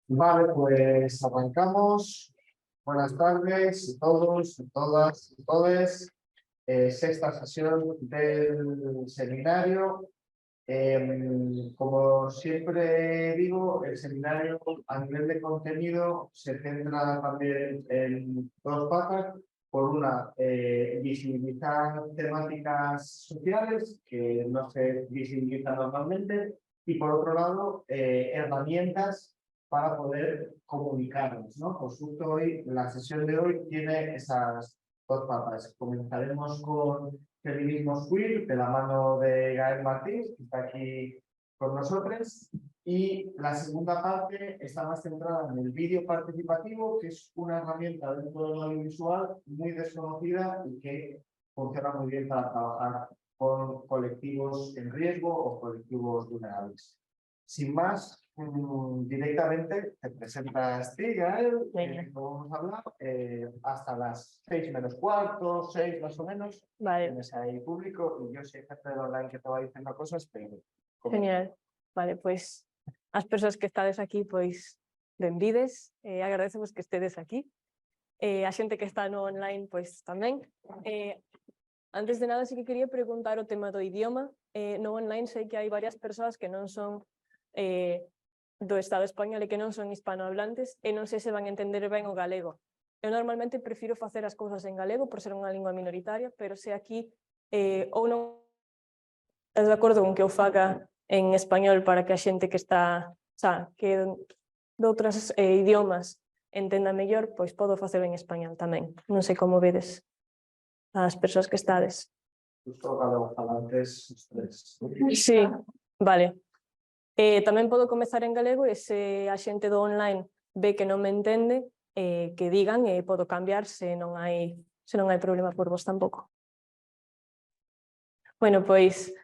Vale, pues arrancamos. Buenas tardes a todos, a todas, a todes. Sexta sesión del seminario. Como siempre digo, el seminario a nivel de contenido se centra también en dos patas. Por una, visibilizar temáticas sociales que no se visibilizan normalmente, y por otro lado, herramientas para poder comunicarnos, ¿no? Pues justo hoy, la sesión de hoy tiene esas dos patas. Comenzaremos con feminismo queer, de la mano de Gael Martínez, que está aquí con nosotros. Y la segunda parte está más centrada en el vídeo participativo, que es una herramienta dentro del audiovisual muy desconocida y que funciona muy bien para trabajar con colectivos en riesgo o colectivos vulnerables. Sin más, directamente te presentas ti, Gael, como hemos hablado, hasta las 6 menos cuarto, 6 más o menos. Vale. Tienes ahí público y yo soy jefe de online que te va diciendo cosas, pero... Genial. Vale, pois as persoas que estades aquí, pois benvides, agradecemos que estedes aquí. A xente que está no online, pois tamén. Antes de nada, sí que quería preguntar o tema do idioma. No online sei que hai varias persoas que non son do Estado español e que non son hispanohablantes e non sei se van entender ben o galego. Eu normalmente prefiro facer as cousas en galego por ser unha lingua minoritaria, pero se aquí ou non estás de acordo con que eu faga en español para que a xente que está, que de outros idiomas entenda mellor, pois podo facelo en español tamén. Non sei como vedes as persoas que estades. Justo galego falantes, os tres. Sí, vale. Tamén podo comezar en galego e se a xente do online ve que non me entende, que digan e podo cambiar se non hai problema por vos tampouco. Bueno, pois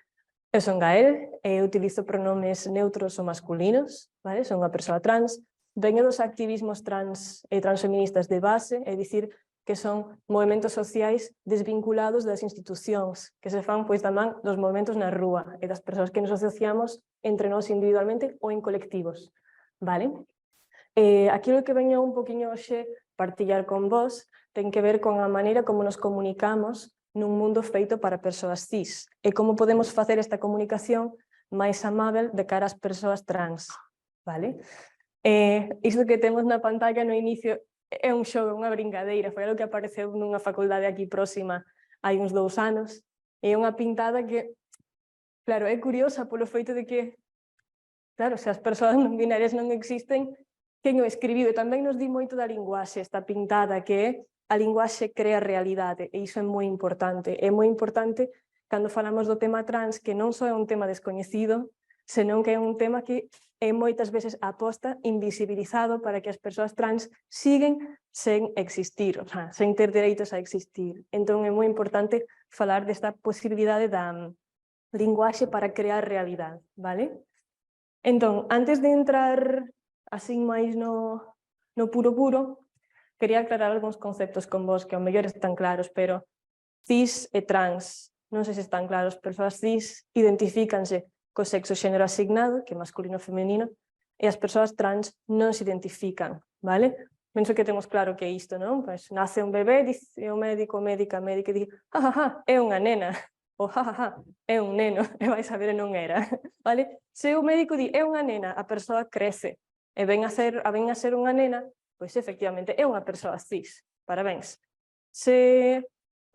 eu son Gael, utilizo pronomes neutros ou masculinos, vale? Son unha persoa trans, veño dos activismos trans e transfeministas de base, é dicir, que son movementos sociais desvinculados das institucións, que se fan pois da man dos movementos na rúa e das persoas que nos asociamos entre nós individualmente ou en colectivos, vale? Aquilo que veño un poquinho hoxe partillar con vos ten que ver con a maneira como nos comunicamos nun mundo feito para persoas cis e como podemos facer esta comunicación máis amável de cara ás persoas trans, vale? Isto que temos na pantalla no inicio é un xogo, unha brincadeira, foi algo que apareceu nunha facultade aquí próxima hai uns 2 anos, e é unha pintada que, claro, é curiosa polo feito de que, claro, se as persoas non binarias non existen, quen o escribiu? E tamén nos di moito da linguaxe esta pintada, que é a linguaxe crea realidade, e iso é moi importante. É moi importante cando falamos do tema trans, que non só é un tema descoñecido, senón que é un tema que é moitas veces aposta invisibilizado para que as persoas trans siguen sen existir, sen ter dereitos a existir. Entón é moi importante falar desta posibilidade da linguaxe para crear realidade, vale? Entón, antes de entrar así máis no puro, quería aclarar algúns conceptos con vos que ao mellor están claros, pero cis e trans, non sei se están claros, persoas cis identifícanse co sexo xénero asignado, que é masculino e femenino, e as persoas trans non se identifican, vale? Penso que temos claro que é isto, non? Pois nace un bebé, dice o médico, médica, e di, é unha nena, ou é un neno, e vais a ver e non era, vale? Se o médico di é unha nena, a persoa crece, e ven a ser unha nena, pois efectivamente é unha persoa cis, parabéns. Se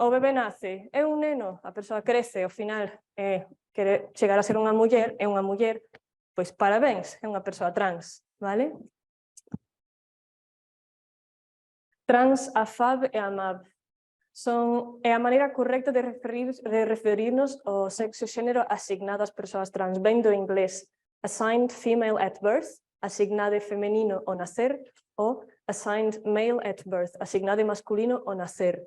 o bebé nace, é un neno, a persoa crece, ao final quere chegar a ser unha muller, é unha muller, pois parabéns, é unha persoa trans, vale? Trans, afab e amab é a maneira correcta de referirnos ao sexo xénero asignado ás persoas trans, vén do inglés assigned female at birth, asignado femenino ao nacer, ou assigned male at birth, asignado masculino ao nacer.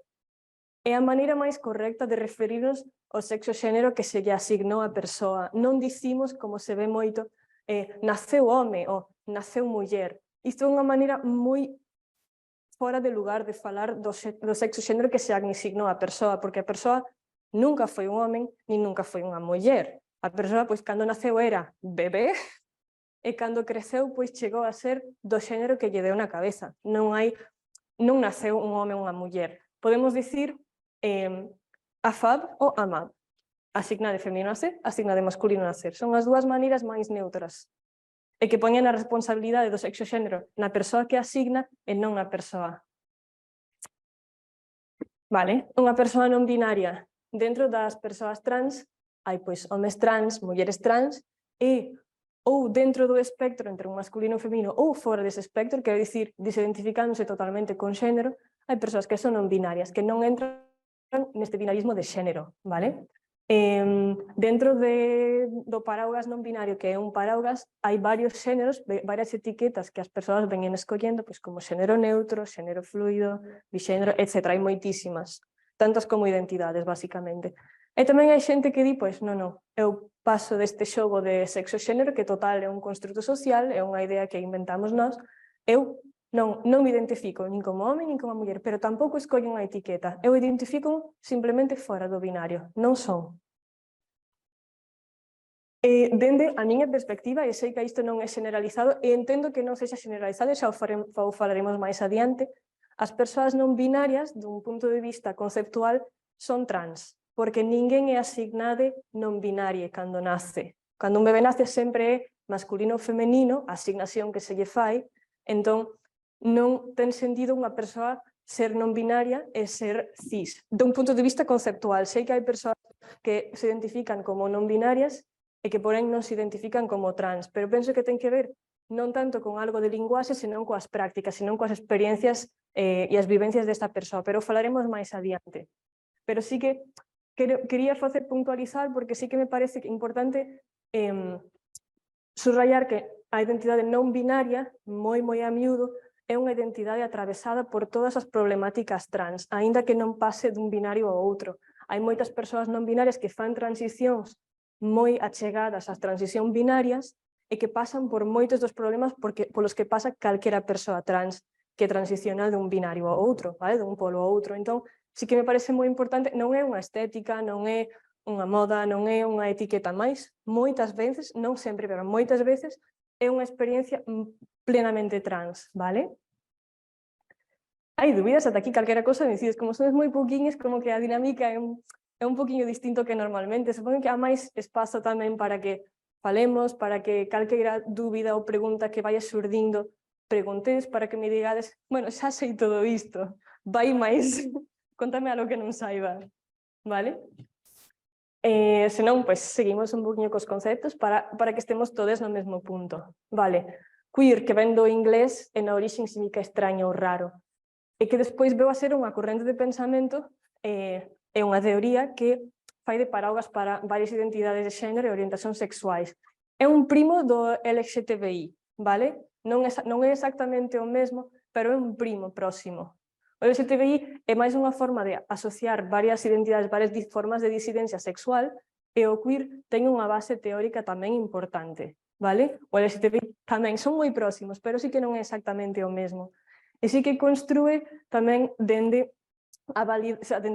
É a maneira máis correcta de referirnos ao sexo xénero que se lle asignou a persoa. Non dicimos, como se ve moito, naceu home ou naceu muller. Isto é unha maneira moi fora de lugar de falar do sexo xénero que se asignou a persoa, porque a persoa nunca foi un home, ni nunca foi unha muller. A persoa, pois, cando naceu era bebé, e cando creceu, pois chegou a ser do xénero que lle deu na cabeza. Non naceu un home ou unha muller. Podemos dicir afab ou amab. Asigna de feminino a ser, asigna de masculino a ser. Son as dúas maneiras máis neutras. E que poñen a responsabilidade do sexo xénero na persoa que asigna e non na persoa. Vale, unha persoa non binaria. Dentro das persoas trans, hai pois homes trans, mulleres trans, e ou dentro do espectro entre un masculino e un feminino ou fora dese espectro, quero dicir, desidentificándose totalmente con xénero, hai persoas que son non binarias, que non entran neste binarismo de xénero, vale? Dentro do paraugas non binario, que é un paraugas, hai varios xéneros, varias etiquetas que as persoas veñen escollendo, pois como xénero neutro, xénero fluido, bixénero, etc. Hai moitísimas, tantas como identidades, basicamente. E tamén hai xente que di, pois, non, eu paso deste xogo de sexo-xénero, que total é un construto social, é unha idea que inventamos nós, eu non me identifico nin como home nin como muller, pero tampouco escollo unha etiqueta. Eu identifico simplemente fora do binario, non son. Dende a miña perspectiva, e sei que isto non é generalizado, e entendo que non sexa generalizado, xa o falaremos máis adiante, as persoas non binarias, dun punto de vista conceptual, son trans, porque ninguén é asignade non binaria cando nace. Cando un bebé nace sempre é masculino ou femenino, a asignación que se lle fai, entón non ten sentido unha persoa ser non binaria e ser cis. Dun punto de vista conceptual, sei que hai persoas que se identifican como non binarias e que porén non se identifican como trans, pero penso que ten que ver non tanto con algo de linguaxe, senón coas prácticas, senón coas experiencias e as vivencias desta persoa, pero falaremos máis adiante. Pero sí que quería puntualizar, porque sí que me parece importante subrayar que a identidade non binaria, moi a miúdo, é unha identidade atravesada por todas as problemáticas trans, aínda que non pase dun binario ao outro. Hai moitas persoas non binarias que fan transicións moi achegadas ás transicións binarias e que pasan por moitos dos problemas polos que pasa calquera persoa trans que transiciona dun binario ao outro, vale? Dun polo ao outro. Entón, sí que me parece moi importante, non é unha estética, non é unha moda, non é unha etiqueta máis, moitas veces, non sempre, pero moitas veces, é unha experiencia plenamente trans, vale? Hai dúbidas ata aquí, calquera cosa, decides, como sodes moi pouquiños, como que a dinámica é un poquinho distinto que normalmente. Supoño que há máis espazo tamén para que falemos, para que calquera dúbida ou pregunta que vaya surdindo, preguntes, para que me digades, bueno, xa sei todo isto, vai máis, contame algo que non saiba, vale? Senón, pois, seguimos un poquinho cos conceptos para que estemos todos no mesmo punto. Vale, queer, que ven do inglés, e na orixen significa extraño ou raro, e que despois veu a ser unha corrente de pensamento e unha teoría que fai de paraugas para varias identidades de xénero e orientación sexuais. É un primo do LGTBI, vale? Non é exactamente o mesmo, pero é un primo próximo. O LGTBI é máis unha forma de asociar varias identidades, varias formas de disidencia sexual, e o queer ten unha base teórica tamén importante, vale? O LGTBI tamén son moi próximos, pero sí que non é exactamente o mesmo. E sí que construe tamén dende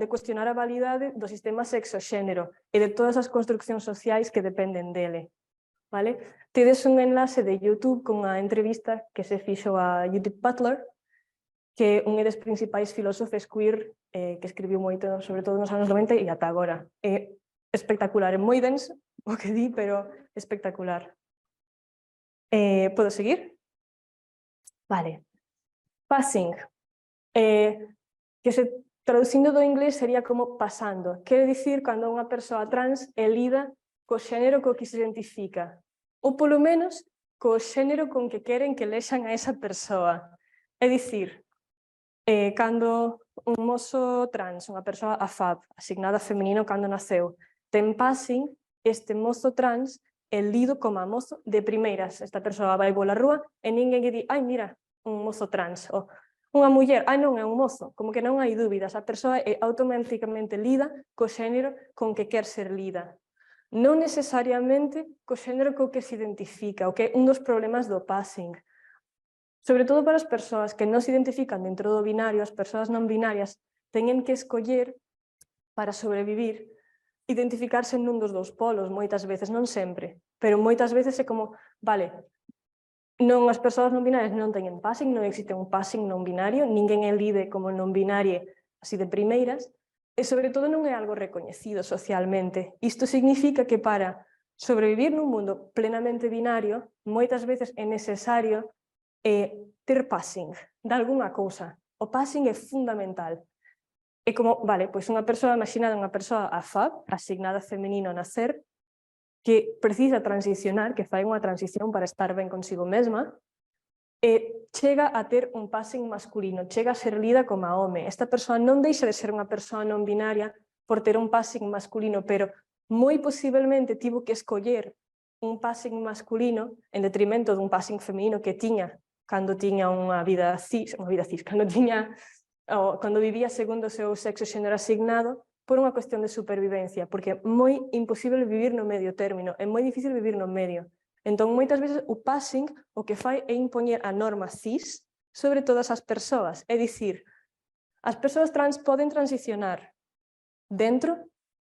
cuestionar a validade do sistema sexo-xénero e de todas as construccións sociais que dependen dele. Vale? Tedes un enlace de YouTube con a entrevista que se fixo a Judith Butler, que é un dos principais filósofos queer que escribiu moito, sobre todo nos anos 90 e ata agora. É espectacular, é moi denso o que di, pero espectacular. Podo seguir? Vale. Passing, que se traducindo do inglés sería como pasando. Quere dicir cando unha persoa trans é lida co xénero co que se identifica, ou polo menos co xénero con que queren que lexan a esa persoa. É dicir, cando un mozo trans, unha persoa afab, asignada feminino cando naceu, ten passing, este mozo trans é lido como a mozo de primeiras. Esta persoa vai pola rúa e ninguén lle di, ai, mira, un mozo trans, ou unha muller, non, é un mozo, como que non hai dúbidas, a persoa é automáticamente lida co xénero con que quer ser lida. Non necesariamente co xénero co que se identifica, o que é un dos problemas do passing. Sobre todo para as persoas que non se identifican dentro do binario, as persoas non binarias teñen que escoller para sobrevivir, identificarse nun dos dous polos, moitas veces, non sempre, pero moitas veces é como, vale, Non, as persoas non binarias non teñen passing, non existe un passing non binario, ninguén é lide como non binario así de primeiras, e sobre todo non é algo recoñecido socialmente. Isto significa que para sobrevivir nun mundo plenamente binario, moitas veces é necesario ter passing de algunha cousa. O passing é fundamental. É como, vale, pois unha persoa, imaginada unha persoa AFAB, asignada femenino a nacer, que precisa transicionar, que fai unha transición para estar ben consigo mesma, e chega a ter un passing masculino, chega a ser lida como a home. Esta persoa non deixa de ser unha persoa non binaria por ter un passing masculino, pero moi posiblemente tivo que escoller un passing masculino en detrimento dun passing feminino que tiña cando tiña unha vida cis, cando vivía segundo o seu sexo e xénero asignado, por unha cuestión de supervivencia, porque é moi imposible vivir no medio término, é moi difícil vivir no medio. Entón, moitas veces o passing o que fai é impoñer a norma cis sobre todas as persoas. É dicir, as persoas trans poden transicionar dentro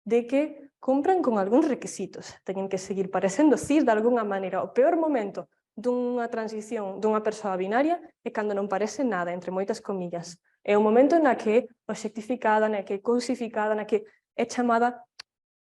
de que cumpran con algúns requisitos. Teñen que seguir parecendo cis de algunha maneira. O peor momento dunha transición dunha persoa binaria é cando non parece nada, entre moitas comillas. É o momento na que é objectificada, na que é cosificada, na que é chamada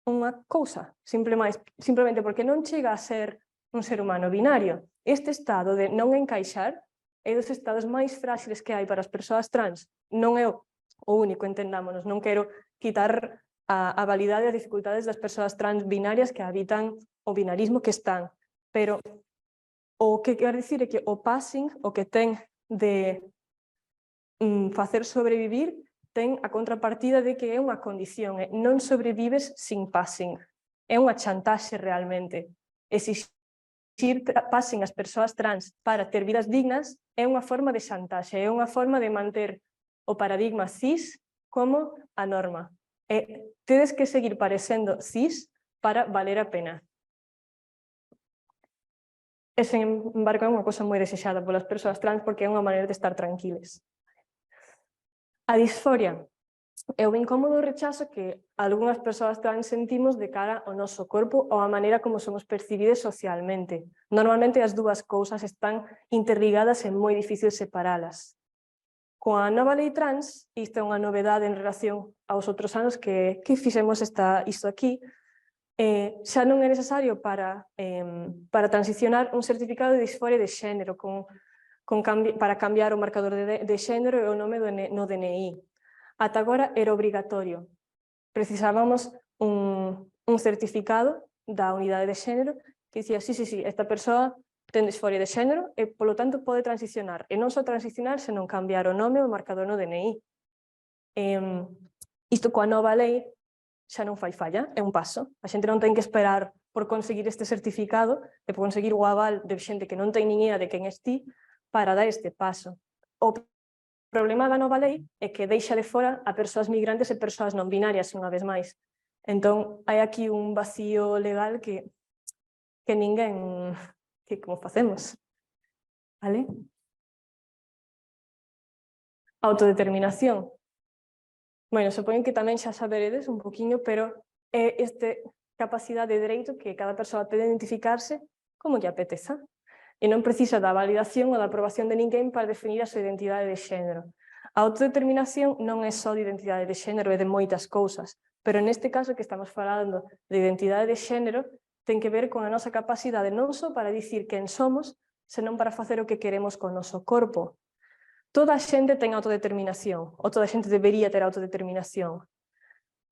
unha cousa, simplemente porque non chega a ser un ser humano binario. Este estado de non encaixar é dos estados máis frágiles que hai para as persoas trans. Non é o único, entendámonos. Non quero quitar a validade e as dificultades das persoas trans binarias que habitan o binarismo que están, pero o que quero dicir é que o passing, o que ten de facer sobrevivir, ten a contrapartida de que é unha condición, non sobrevives sin passing, é unha chantaxe realmente. Exixir passing as persoas trans para ter vidas dignas é unha forma de chantaxe, é unha forma de manter o paradigma cis como a norma. Tedes que seguir parecendo cis para valer a pena. E, sen embargo, é unha cosa moi desexada polas persoas trans porque é unha maneira de estar tranquiles. A disforia é o incómodo rechazo que algunhas persoas trans sentimos de cara ao noso corpo ou a maneira como somos percibidos socialmente. Normalmente as dúas cousas están interligadas e moi difícil separalas. Coa nova lei trans, isto é unha novedade en relación aos outros anos que fixemos isto aquí, xa non é necesario para transicionar un certificado de disforia de xénero para cambiar o marcador de xénero e o nome no DNI. Ata agora era obrigatorio. Precisábamos un certificado da unidade de xénero que dicía, sí, esta persoa ten disforia de xénero e, polo tanto, pode transicionar. E non só transicionar, senón cambiar o nome e o marcador no DNI. Isto coa nova lei xa non fai falla, é un paso. A xente non ten que esperar por conseguir este certificado e por conseguir o aval de xente que non ten nin idea de quen es ti para dar este paso. O problema da nova lei é que deixa de fora a persoas migrantes e persoas non binarias unha vez máis. Entón, hai aquí un vacío legal que ninguén... que como facemos? Vale? Autodeterminación. Bueno, supoñen que tamén xa saberedes un poquinho, pero é esta capacidade de dereito que cada persoa pode identificarse como lle apeteza. E non precisa da validación ou da aprobación de ninguén para definir a súa identidade de xénero. A autodeterminación non é só de identidade de xénero, é de moitas cousas, pero neste caso que estamos falando de identidade de xénero ten que ver con a nosa capacidade non só para dicir quen somos, senón para facer o que queremos con o noso corpo. Toda a xente ten autodeterminación, ou toda a xente debería ter autodeterminación.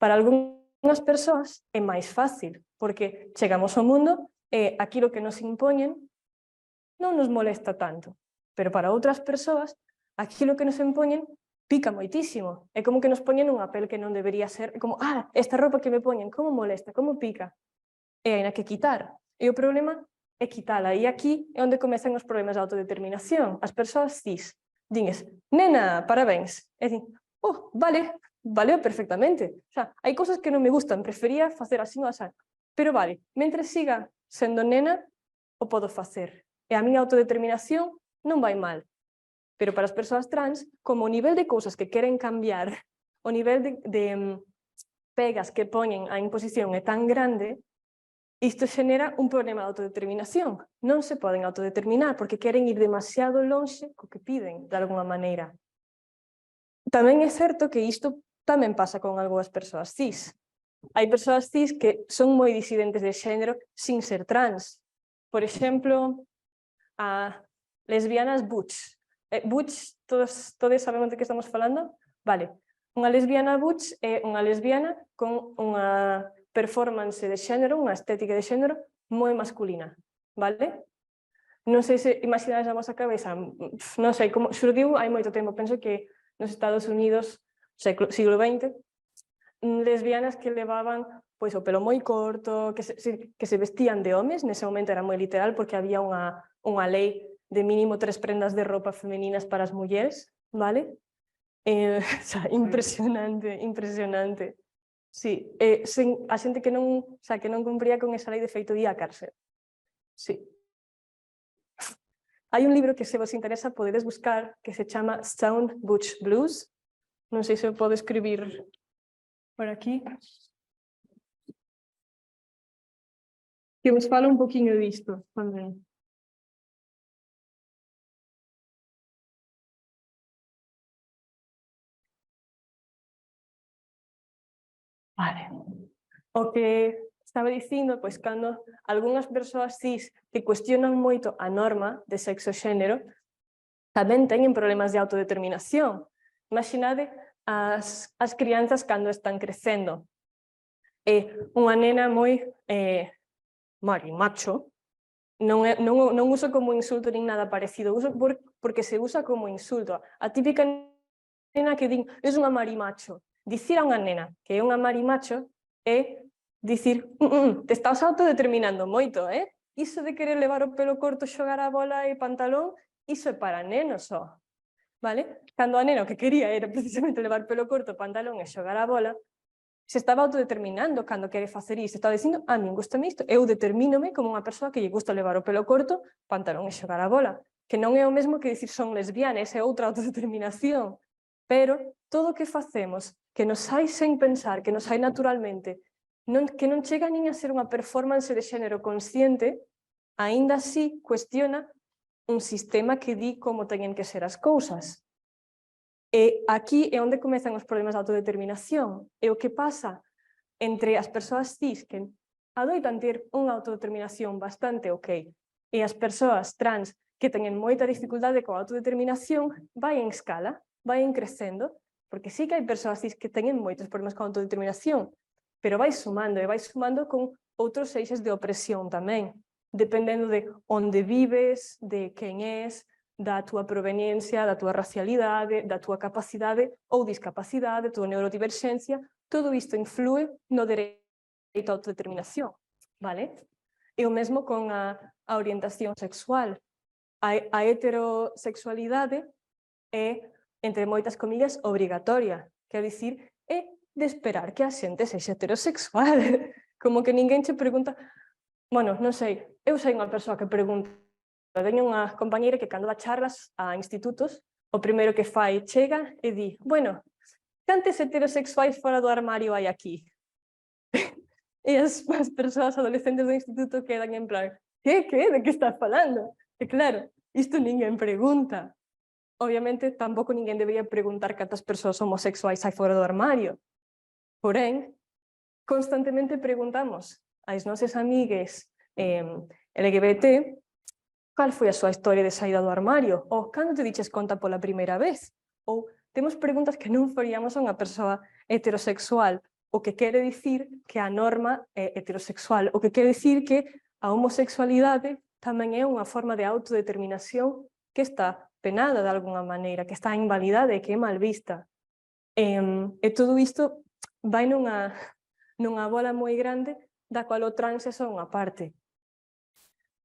Para algunhas persoas é máis fácil, porque chegamos ao mundo e aquilo que nos impoñen non nos molesta tanto, pero para outras persoas aquilo que nos impoñen pica moitísimo. É como que nos poñen unha pel que non debería ser, como, esta roupa que me poñen, como molesta, como pica. E hai que quitar. E o problema é quitala. E aquí é onde comezan os problemas de autodeterminación. As persoas cis dines, nena, parabéns. E din, valeu perfectamente. O sea, hai cousas que non me gustan, prefería facer así ou así. Pero vale, mentre siga sendo nena, o podo facer. E a miña autodeterminación non vai mal. Pero para as persoas trans, como o nivel de cousas que queren cambiar, o nivel de pegas que poñen a imposición é tan grande, isto xenera un problema de autodeterminación. Non se poden autodeterminar porque queren ir demasiado lonxe co que piden, de alguna maneira. Tamén é certo que isto tamén pasa con algunhas persoas cis. Hai persoas cis que son moi disidentes de xénero sin ser trans. Por exemplo, a lesbianas butch. Butch, todos sabemos de que estamos falando? Vale. Unha lesbiana butch é unha lesbiana con unha performance de xénero, unha estética de xénero moi masculina, vale? Non sei se imaginades a vosa cabeza, non sei, como xurdiu hai moito tempo, penso que nos Estados Unidos, siglo XX, lesbianas que levaban pois o pelo moi corto, que se vestían de homes, nese momento era moi literal porque había unha lei de mínimo 3 prendas de roupa femeninas para as mulleres, vale? Impresionante, impresionante. Sí, a xente que non cumpría con esa lei de feito día a cárcel. Sí. Hai un libro que se vos interesa podedes buscar que se chama Stone Butch Blues. Non sei se o podo escribir por aquí. Que vos falo un poquinho disto tamén. Vale. O que estaba dicindo, pois cando algunhas persoas cis que cuestionan moito a norma de sexo e xénero, tamén teñen problemas de autodeterminación. Imaginade as crianzas cando están crecendo. Unha nena moi marimacho, non uso como insulto nin nada parecido, uso porque se usa como insulto. A típica nena que din, es unha marimacho. Dicir a unha nena que é unha marimacho é dicir, te estás autodeterminando moito, Iso de querer levar o pelo corto, xogar a bola e pantalón, iso é para nenos só, vale? Cando a nena o que quería era precisamente levar pelo corto, pantalón e xogar a bola, se estaba autodeterminando cando quere facer isto, estaba dicindo, a min gustame isto, eu determínome como unha persoa que lle gusta levar o pelo corto, pantalón e xogar a bola, que non é o mesmo que dicir son lesbiana, esa é outra autodeterminación, pero todo o que facemos, que nos sai sen pensar, que nos sai naturalmente, que non chega nin a ser unha performance de xénero consciente, aínda así cuestiona un sistema que di como teñen que ser as cousas. E aquí é onde comezan os problemas de autodeterminación. E o que pasa entre as persoas cis que adoitan ter unha autodeterminación bastante ok e as persoas trans que teñen moita dificultade coa autodeterminación vai en escala, vai en crecendo, porque sí que hai persoas cis que teñen moitos problemas coa autodeterminación, pero vai sumando e vai sumando con outros eixes de opresión tamén, dependendo de onde vives, de quen és, da túa proveniencia, da túa racialidade, da túa capacidade ou discapacidade, túa neurodiverxencia, todo isto influe no dereito á autodeterminación, vale? E o mesmo con a orientación sexual. A heterosexualidade é, entre moitas comillas, obrigatoria, quer dicir, é de esperar que a xente sexa heterosexual, como que ninguén che pregunta, bueno, non sei, eu sei unha persoa que pregunta, teño unha compañeira que cando dá charlas a institutos, o primeiro que fai chega e di, bueno, cantos heterosexuais fora do armario hai aquí? E as persoas adolescentes do instituto quedan en plan, que? De que estás falando? E claro, isto ninguén pregunta. Obviamente, tampouco ninguén debería preguntar cantas persoas homosexuais hai fora do armario. Porén, constantemente preguntamos ás nosas amigues LGBT cal foi a súa historia de saída do armario, ou cando te diches conta pola primeira vez, ou temos preguntas que non faríamos a unha persoa heterosexual, o que quere dicir que a norma é heterosexual, o que quere dicir que a homosexualidade tamén é unha forma de autodeterminación que está penada de alguna maneira, que está invalidada e que é mal vista. E todo isto vai nunha bola moi grande da cual o trans é só unha parte.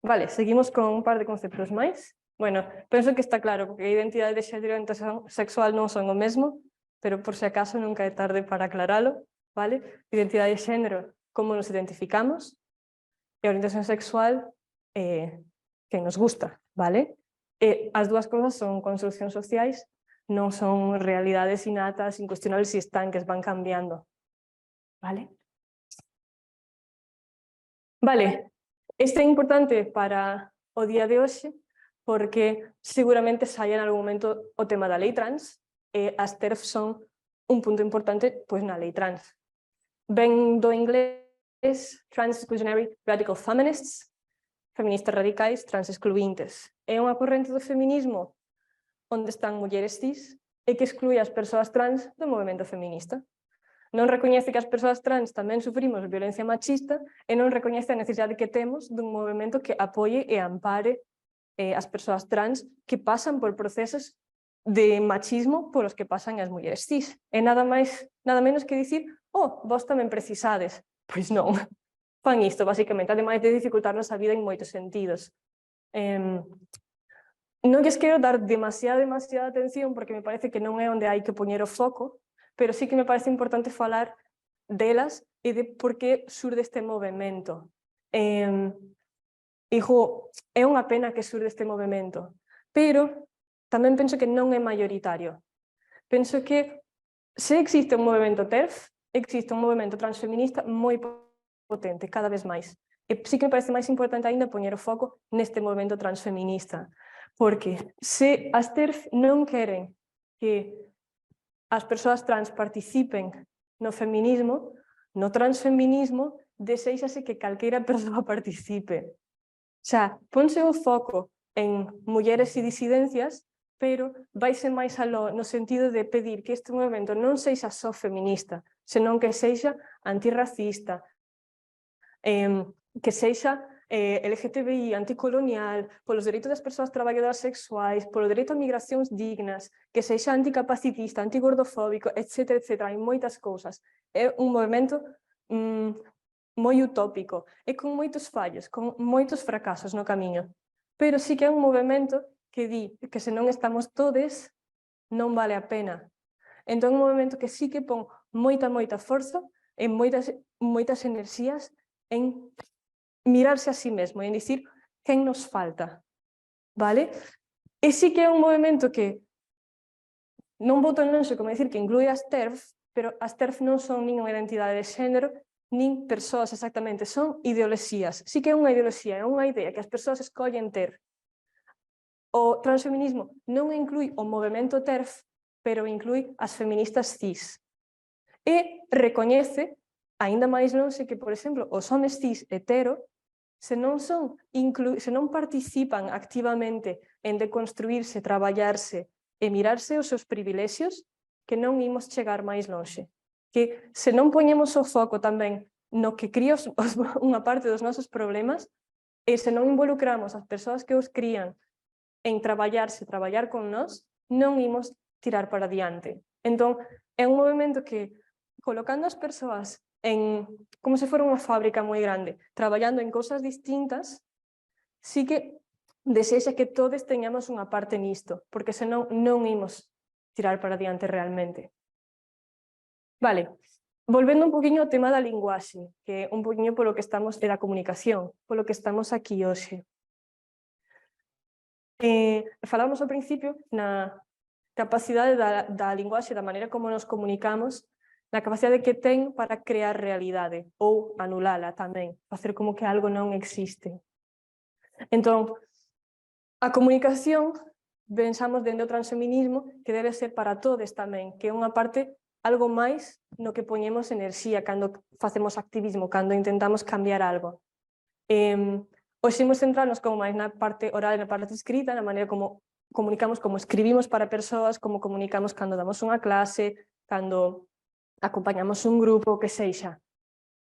Vale, seguimos con un par de conceptos máis. Bueno, penso que está claro, porque a identidade de xénero e orientación sexual non son o mesmo, pero por se acaso nunca é tarde para aclaralo, vale? Identidade de xénero, como nos identificamos, e orientación sexual, que nos gusta, vale? E as dúas cousas son construccións sociais, non son realidades innatas, incuestionables e estanques, van cambiando, vale? Vale, isto é importante para o día de hoxe porque seguramente saia en algún momento o tema da lei trans e as TERF son un punto importante pois na lei trans. Ven do inglés Trans Exclusionary Radical Feminists, feministas radicais trans excluíntes. É unha corrente do feminismo onde están mulleres cis e que exclúe as persoas trans do movimento feminista. Non recoñece que as persoas trans tamén sufrimos violencia machista e non recoñece a necesidade que temos dun movimento que apoie e ampare as persoas trans que pasan por procesos de machismo polos que pasan as mulleres cis. E nada máis, nada menos que dicir, oh, vos tamén precisades. Pois non, fan isto, basicamente, ademais de dificultarnos a vida en moitos sentidos. Non lles quero dar demasiada atención porque me parece que non é onde hai que poñer o foco, pero sí que me parece importante falar delas e de por que surde este movimento. Digo, é unha pena que surde este movimento, pero tamén penso que non é maioritario. Penso que se existe un movimento TERF, existe un movimento transfeminista moi potente, cada vez máis. E sí que me parece máis importante ainda poñer o foco neste movimento transfeminista, porque se as TERF non queren que as persoas trans participen no feminismo, no transfeminismo, desexase que calqueira persoa participe. Xa, ponse o foco en mulleres e disidencias, pero vaise máis aló no sentido de pedir que este movimento non sexa só feminista, senón que sexa antirracista, que sexa LGTBI, anticolonial, polos dereitos das persoas traballadoras sexuais, polo dereito a migracións dignas, que sexa anticapacitista, antigordofóbico, etc. Hai moitas cousas. É un movimento moi utópico e con moitos fallos, con moitos fracasos no camiño. Pero sí que é un movimento que di que se non estamos todes, non vale a pena. Entón é un movimento que sí que pon moita forza e moitas enerxías en mirarse a sí mesmo e en dicir quen nos falta, vale? E sí que é un movimento que non vou tan longe como decir que inclúe as TERF, pero as TERF non son nin unha identidade de xénero, nin persoas exactamente, son ideoloxías. Sí que é unha ideoloxía, é unha idea que as persoas escollen ter. O transfeminismo non inclui o movimento TERF, pero inclui as feministas cis. E recoñece, aínda máis longe, que, por exemplo, os homes cis hetero, se non participan activamente en deconstruirse, traballarse e mirarse os seus privilexios, que non imos chegar máis longe. Que se non poñemos o foco tamén no que cría unha parte dos nosos problemas, e se non involucramos as persoas que os crían en traballarse, traballar con nós, non imos tirar para diante. Entón, é un movimento que, colocando as persoas como se fora unha fábrica moi grande, traballando en cousas distintas, sí que desexa que todos teñamos unha parte nisto, porque senón non imos tirar para diante realmente. Vale, volvendo un poquinho ao tema da linguaxe, que é un poquinho polo que estamos, e da comunicación, polo que estamos aquí hoxe. Falamos ao principio na capacidade da linguaxe, da maneira como nos comunicamos, na capacidade que ten para crear realidade ou anulala tamén, facer como que algo non existe. Entón, a comunicación, pensamos dentro do transfeminismo, que debe ser para todos tamén, que é unha parte algo máis no que poñemos enerxía cando facemos activismo, cando intentamos cambiar algo. Hoxe imos centrarnos como máis na parte oral e na parte escrita, na maneira como comunicamos, como escribimos para persoas, como comunicamos cando damos unha clase, cando acompañamos un grupo, que sexa.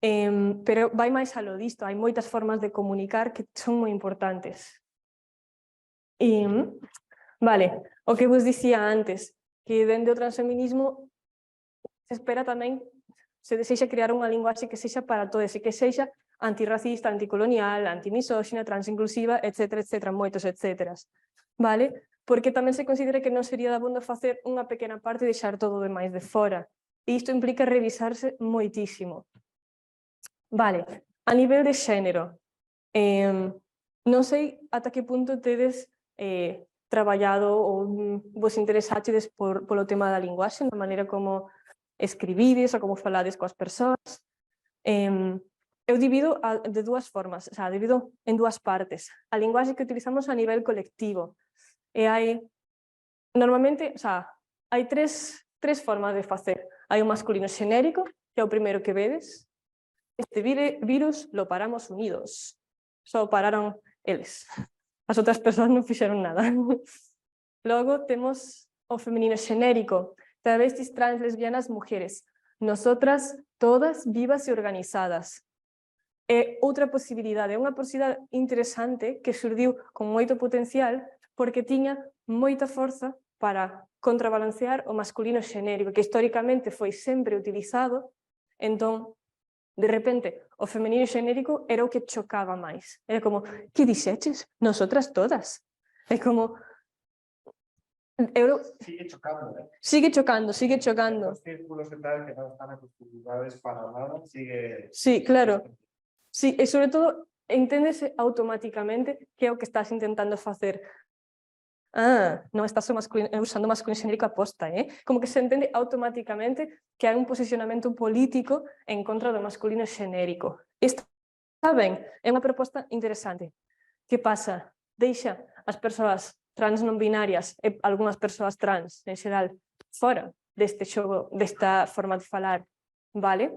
Pero vai máis aló disto, hai moitas formas de comunicar que son moi importantes. Vale, o que vos dicía antes, que dentro do transfeminismo se espera tamén, se desexa crear unha linguaxe que sexa para todos e que sexa antirracista, anticolonial, antimisóxina, transinclusiva, etc, moitos etcéteras. Vale? Porque tamén se considera que non sería dabondo facer unha pequena parte e deixar todo o demais de fora. E isto implica revisarse moitísimo. Vale, a nivel de xénero, non sei ata que punto tedes traballado ou vos interesaxedes polo tema da linguaxe, na maneira como escribides ou como falades coas persoas. eu divido de dúas formas, o sea, divido en dúas partes. A linguaxe que utilizamos a nivel colectivo. E hai, normalmente, o sea, hai tres formas de facer. Hai o masculino xenérico, que é o primeiro que vedes. Este virus lo paramos unidos. Só pararon eles. As outras persoas non fixeron nada. Logo temos o feminino xenérico, travestis, trans, lesbianas, mujeres. Nosotras, todas vivas e organizadas. É outra posibilidade, é unha posibilidade interesante que xurdiu con moito potencial porque tiña moita forza para contrabalancear o masculino xenérico, que históricamente foi sempre utilizado. Entón, de repente, o feminino xenérico era o que chocaba máis. Era como, que dixeches? Nosotras todas. É como... Sigue chocando, ¿eh? Sigue chocando, sigue chocando. Los círculos y tal que no están acostumbrados para nada, sigue... Sí, claro. Sí, e sobre todo, enténdese automáticamente que é o que estás intentando facer. Non estás usando masculino xenérico aposta, Como que se entende automáticamente que hai un posicionamento político en contra do masculino xenérico. Está ben, é unha proposta interesante. Que pasa? Deixa as persoas trans non binarias e algunhas persoas trans, en xeral, fora deste xogo, desta forma de falar, vale?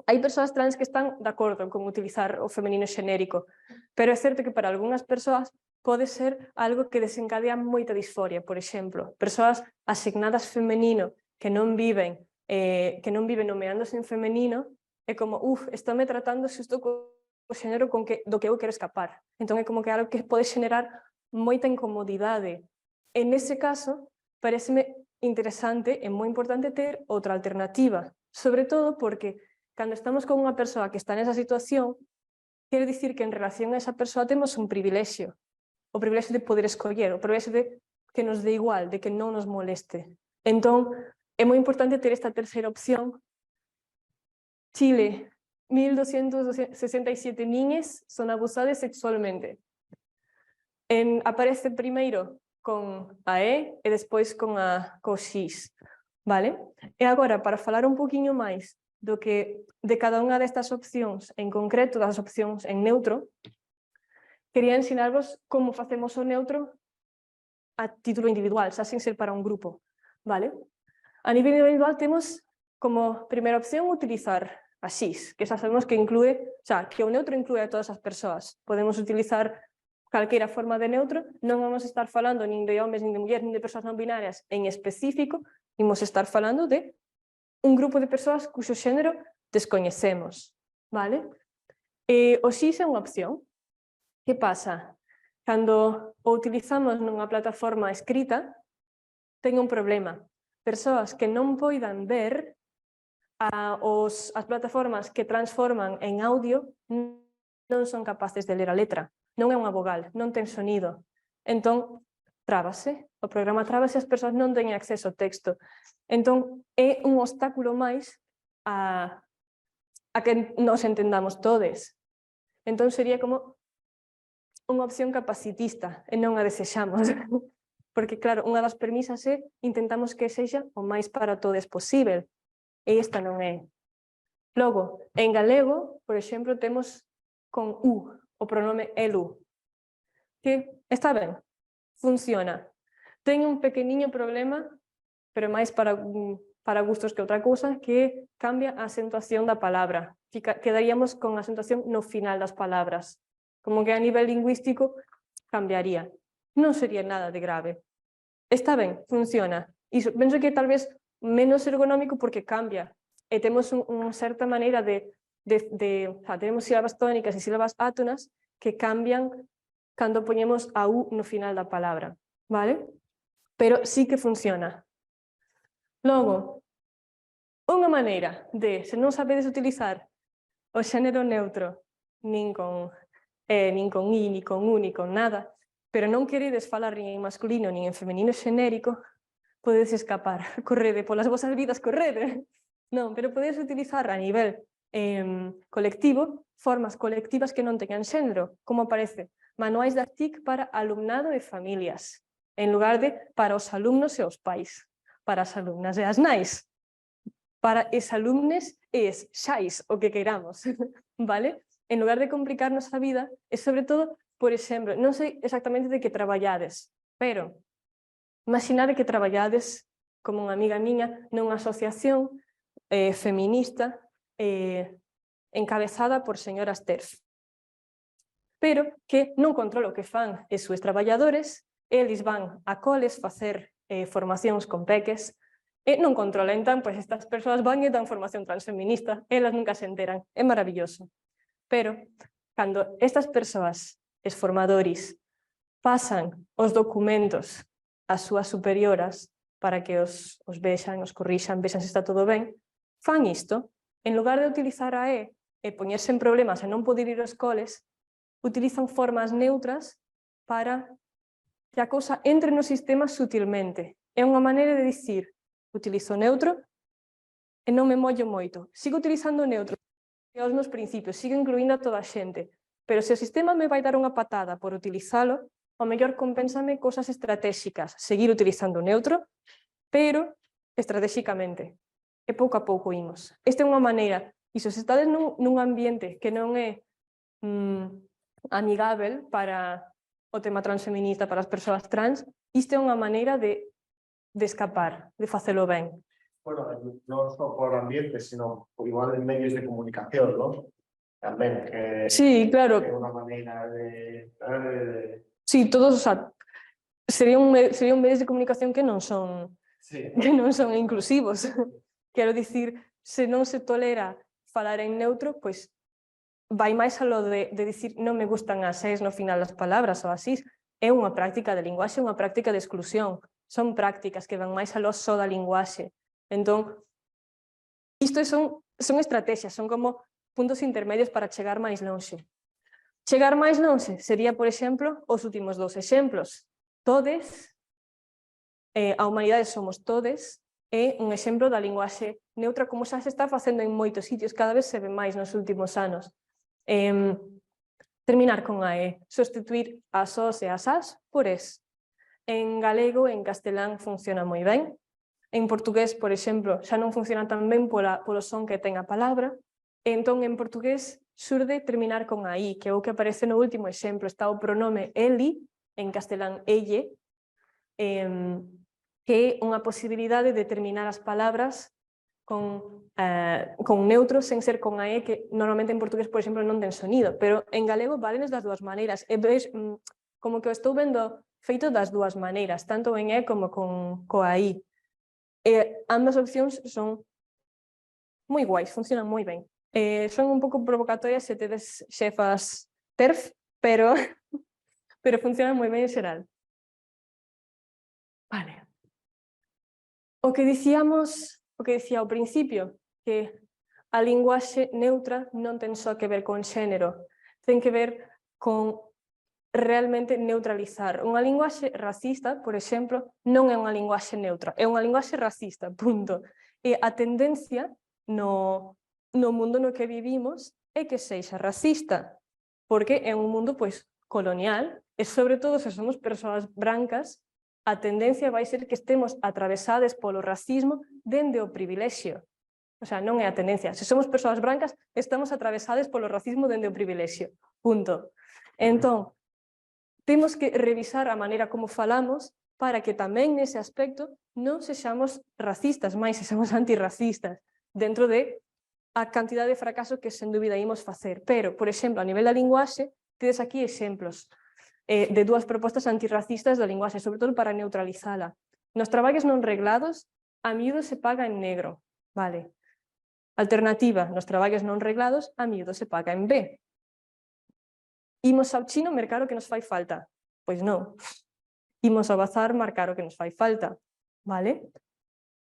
Hai persoas trans que están de acordo con utilizar o feminino xenérico, pero é certo que para algunhas persoas pode ser algo que desencadea moita disforia. Por exemplo, persoas asignadas femenino que non viven nomeándose en femenino, é como, estou me tratando xusto co xénero do que eu quero escapar. Entón é como que algo que pode xenerar moita incomodidade. En ese caso, pareceme interesante e moi importante ter outra alternativa, sobre todo porque cando estamos con unha persoa que está nesa situación, quere dicir que en relación a esa persoa temos un privilexio. O privilexio de poder escoller, o privilexio de que nos dé igual, de que non nos moleste. Entón, é moi importante ter esta terceira opción. Chile, 1267 niñas son abusadas sexualmente. Aparece primeiro con a E e despois con co X, vale? E agora, para falar un poquinho máis de cada unha destas opcións, en concreto das opcións en neutro, quería ensinarvos como facemos o neutro a título individual, xa sin ser para un grupo, vale? A nivel individual temos como primeira opción utilizar a X, que xa sabemos que que o neutro inclúe a todas as persoas. Podemos utilizar calquera forma de neutro, non vamos a estar falando nin de homes, nin de mulleres, nin de persoas non binarias en específico, imos estar falando de un grupo de persoas cuxo xénero descoñecemos, vale? O X é unha opción. Que pasa? Cando o utilizamos nunha plataforma escrita, ten un problema. Persoas que non poidan ver as plataformas que transforman en audio non son capaces de ler a letra. Non é unha vogal, non ten sonido. Entón, trábase. O programa trábase e as persoas non teñen acceso ao texto. Entón, é un obstáculo máis a que nos entendamos todes. Entón, sería como unha opción capacitista e non a desexamos. Porque, claro, unha das premisas é intentamos que sexa o máis para todos posible. E esta non é. Logo, en galego, por exemplo, temos con U, o pronome elu, que está ben, funciona. Ten un pequeniño problema, pero máis para gustos que outra cousa, que cambia a acentuación da palabra. Quedaríamos con a acentuación no final das palabras. Como que a nivel lingüístico cambiaría. Non sería nada de grave. Está ben, funciona. Iso, penso que tal vez menos ergonómico porque cambia. E temos unha certa maneira tenemos sílabas tónicas e sílabas átonas que cambian cando poñemos a U no final da palabra, vale? Pero sí que funciona. Logo, unha maneira de, se non sabedes utilizar o xénero neutro, nin con I, nin con U, nin con nada, pero non queredes falar nin en masculino nin en feminino xenérico, podedes escapar, correde, polas vosas vidas, correde. Non, pero podedes utilizar a nivel colectivo formas colectivas que non teñan xénero, como aparece manuais das TIC para alumnado e familias, en lugar de para os alumnos e os pais, para as alumnas e as nais, para os alumnes es xais o que queiramos, vale? En lugar de complicarnos a vida, e sobre todo, por exemplo, non sei exactamente de que traballades, pero imaginar que traballades como unha amiga miña nunha asociación feminista encabezada por señoras TERF, pero que non controla o que fan os seus traballadores, eles van a coles facer formacións con peques, e non controla, entón, pois estas persoas van e dan formación transfeminista, elas nunca se enteran, é maravilloso. Pero, cando estas persoas, os formadores, pasan os documentos ás súas superioras para que os vexan, os corrixan, vexan se está todo ben, fan isto, en lugar de utilizar a E e poñerse en problemas e non poder ir aos coles, utilizan formas neutras para que a cousa entre no sistema sutilmente. É unha maneira de dicir, utilizo neutro e non me mollo moito. Sigo utilizando neutro e aos meus principios, sigo incluindo a toda a xente, pero se o sistema me vai dar unha patada por utilizalo, ao mellor compénsame cosas estratégicas, seguir utilizando neutro, pero estratégicamente. E pouco a pouco imos. Esta é unha maneira, e se estades nun ambiente que non é amigável para o tema transfeminista, para as persoas trans, isto é unha maneira de escapar, de facelo ben. Bueno, no solo por ambiente, sino igual en medios de comunicación, ¿no? También, que Sí, claro. é unha maneira de... Sí, todos, o sea, serían medios de comunicación que non son inclusivos. Quero dicir, se non se tolera falar en neutro, pois vai máis a lo de dicir non me gustan as es no final das palabras ou así. É unha práctica de linguaxe, unha práctica de exclusión. Son prácticas que van máis a lo só da linguaxe. Entón, isto son estrategias, son como puntos intermedios para chegar máis lonxe. Chegar máis lonxe sería, por exemplo, os últimos dos exemplos. Todes, a humanidade somos todes, é un exemplo da linguaxe neutra como xa se está facendo en moitos sitios, cada vez se ve máis nos últimos anos. Terminar con a E, substituir as os e as as por es. En galego e en castelán funciona moi ben. En portugués, por exemplo, xa non funciona tan ben polo son que ten a palabra. Entón, en portugués, xurde terminar con a I, que é o que aparece no último exemplo. Está o pronome eli, en castelán elle, que é unha posibilidade de terminar as palabras con neutro, sen ser con a E, que normalmente en portugués, por exemplo, non ten sonido, pero en galego valenes das dúas maneiras. E ves, como que o estou vendo feito das dúas maneiras, tanto en E como coa I. E ambas opcións son moi guais, funcionan moi ben. Son un pouco provocatorias se tedes xefas TERF, pero funcionan moi ben en xeral. Vale. O que dicía ao principio, que a linguaxe neutra non ten só que ver con xénero, ten que ver con realmente neutralizar. Unha linguaxe racista, por exemplo, non é unha linguaxe neutra, é unha linguaxe racista, punto. E a tendencia no mundo no que vivimos é que sexa racista, porque é un mundo colonial, e sobre todo se somos persoas brancas, a tendencia vai ser que estemos atravesades polo racismo dende o privilexio. O sea, non é a tendencia. Se somos persoas brancas, estamos atravesades polo racismo dende o privilexio. Punto. Entón, temos que revisar a maneira como falamos para que tamén nese aspecto non sexamos racistas, máis sexamos antirracistas, dentro de a cantidad de fracaso que sen dúbida imos facer. Pero, por exemplo, a nivel da linguaxe, tedes aquí exemplos de dúas propostas antirracistas da linguaxe, sobre todo para neutralizala. Nos traballos non reglados, a miúdo se paga en negro. Vale. Alternativa, nos traballos non reglados, a miúdo se paga en B. Imos ao chino mercar o que nos fai falta? Pois non. Imos ao bazar marcar o que nos fai falta. Vale?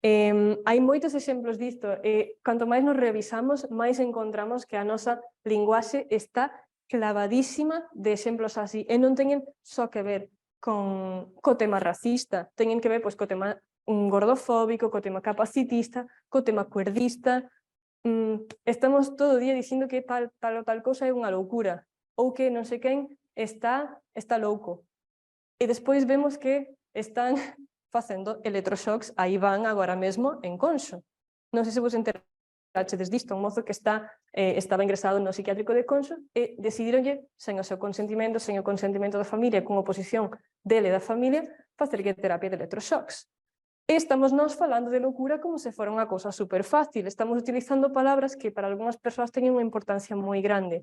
Hai moitos exemplos disto, e canto máis nos revisamos, máis encontramos que a nosa linguaxe está clavadísima de exemplos así, e non teñen só que ver co tema racista, teñen que ver co tema gordofóbico, co tema capacitista, co tema cuerdista. Estamos todo o día dicindo que tal ou tal cousa é unha loucura, ou que non sei quen está louco. E despois vemos que están facendo electroshocks, aí van agora mesmo en Conxo. Non sei se vos enteraste desde disto, un mozo que estaba ingresado no psiquiátrico de Conxo e decidironlle, sen o seu consentimento, sen o consentimento da familia, con oposición dele e da familia, facerlle terapia de electroshocks. E estamos nós falando de loucura como se fora unha cousa super fácil. Estamos utilizando palabras que para algunhas persoas teñen unha importancia moi grande.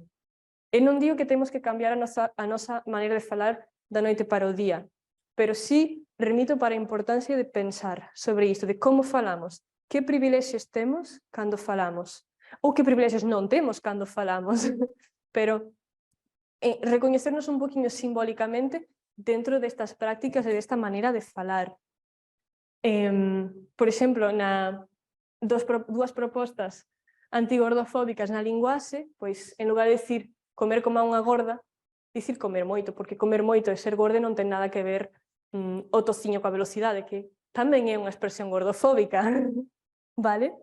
E non digo que temos que cambiar a nosa maneira de falar da noite para o día, pero sí remito para a importancia de pensar sobre isto, de como falamos, que privilexios temos cando falamos, ou que privilexios non temos cando falamos, pero recoñecernos un poquinho simbólicamente dentro destas prácticas e desta maneira de falar. Por exemplo, dúas propostas antigordofóbicas na linguaxe, pois en lugar de dicir comer como unha gorda, dicir comer moito, porque comer moito e ser gorda non ten nada que ver o tociño coa velocidade, que tamén é unha expresión gordofóbica. Vale?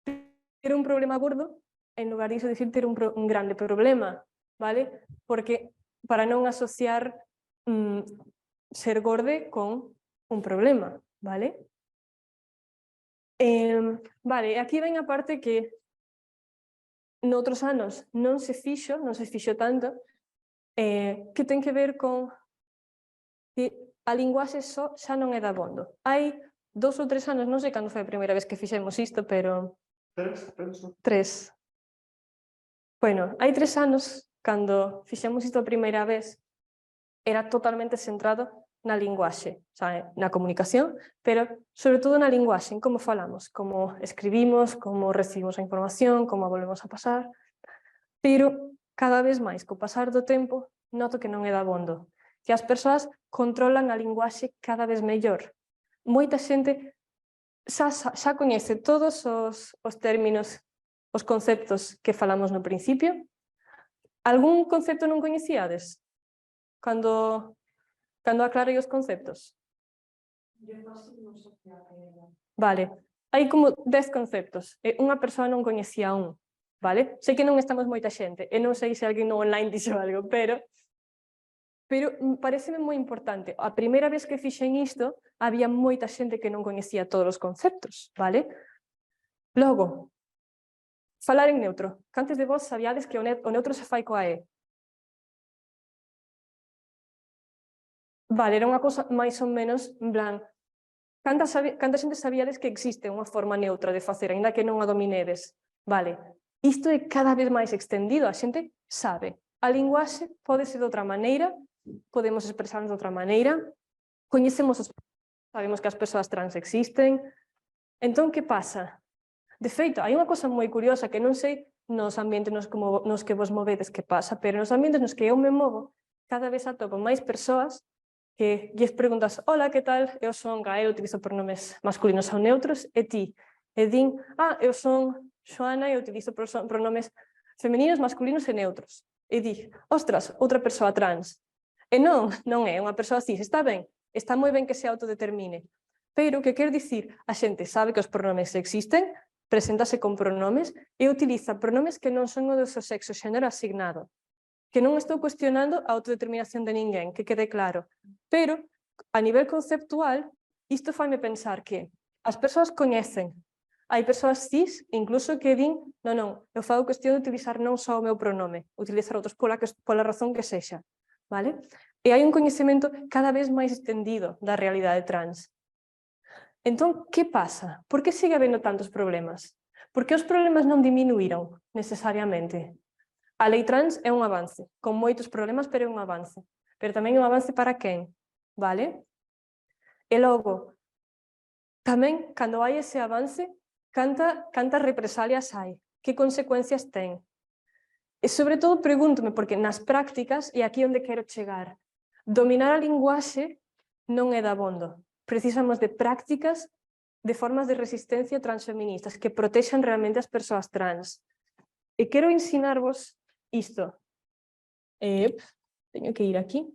Ter un problema gordo, en lugar disso dicir ter un grande problema, vale? Porque para non asociar ser gorde con un problema, vale? Vale, aquí ven a parte que noutros anos non se fixo tanto, que ten que ver con que a linguaxe só xa non é dabondo. Hai 2 ou 3 anos, non sei cando foi a primeira vez que fixemos isto, pero... 3. Bueno, hai 3 anos, cando fixemos isto a primeira vez, era totalmente centrado na linguaxe, na comunicación, pero sobre todo na linguaxe, en como falamos, como escribimos, como recibimos a información, como a volvemos a pasar, pero cada vez máis, co pasar do tempo, noto que non é dabondo, que as persoas controlan a linguaxe cada vez mellor. Moita xente xa coñece todos os términos, os conceptos que falamos no principio. Algún concepto non coñecíades? Cando aclarei os conceptos? Vale, hai como 10 conceptos, e unha persoa non coñecía un, vale? Sei que non estamos moita xente, e non sei se alguén no online dixo algo, pero pareceme moi importante. A primeira vez que fixen isto, había moita xente que non coñecía todos os conceptos, vale? Logo, falar en neutro. Cantos de vos sabíades que o neutro se fai coa E? Vale, era unha cousa máis ou menos, en plan, canta xente sabíades que existe unha forma neutra de facer, aínda que non a dominedes? Vale, isto é cada vez máis extendido, a xente sabe. A linguaxe pode ser de outra maneira, podemos expresarnos de outra maneira, sabemos que as persoas trans existen. Entón, que pasa? De feito, hai unha cosa moi curiosa que non sei nos ambientes nos que vos movedes que pasa, pero nos ambientes nos que eu me movo, cada vez atopo máis persoas que lles preguntas, hola, que tal? Eu son Gael, utilizo pronomes masculinos ou neutros, e ti? E din, eu son Xoana e utilizo pronomes femininos, masculinos e neutros. E di, ostras, outra persoa trans. E non é unha persoa cis, está ben, está moi ben que se autodetermine. Pero, que quer dicir? A xente sabe que os pronomes existen, preséntase con pronomes e utiliza pronomes que non son o do seu sexo xénero asignado. Que non estou cuestionando a autodeterminación de ninguén, que quede claro. Pero, a nivel conceptual, isto faime pensar que as persoas coñecen. Hai persoas cis, incluso que din, non, eu fago cuestión de utilizar non só o meu pronome, utilizar outros pola razón que sexa. Vale? E hai un coñecemento cada vez máis extendido da realidade trans. Entón, que pasa? Por que sigue habendo tantos problemas? Por que os problemas non diminuíron necesariamente? A lei trans é un avance, con moitos problemas, pero é un avance. Pero tamén é un avance para quen? Vale? E logo, tamén, cando hai ese avance, cantas represalias hai? Que consecuencias ten? E sobre todo pregúntome, porque nas prácticas, e aquí onde quero chegar, dominar a linguaxe non é dabondo. Precisamos de prácticas, de formas de resistencia transfeministas que protexan realmente as persoas trans. E quero ensinarvos isto. Teño que ir aquí.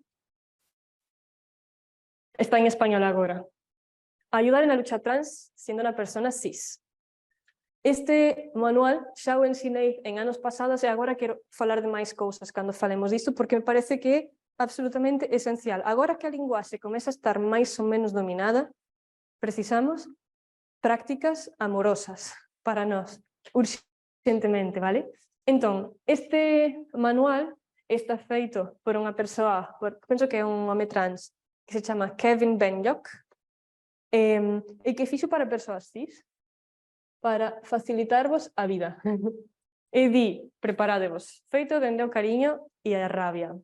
Está en español agora. Ayudar en la lucha trans siendo una persona cis. Este manual xa o ensinei en anos pasados e agora quero falar de máis cousas cando falemos disto porque me parece que é absolutamente esencial. Agora que a linguaxe comeza a estar máis ou menos dominada, precisamos prácticas amorosas para nós. urxentemente, vale? Entón, este manual está feito por unha persoa, penso que é un home trans, que se chama Kevin Benyock, e que fixo para persoas cis, para facilitarvos a vida. E di, preparadevos, feito dende o cariño e a rabia.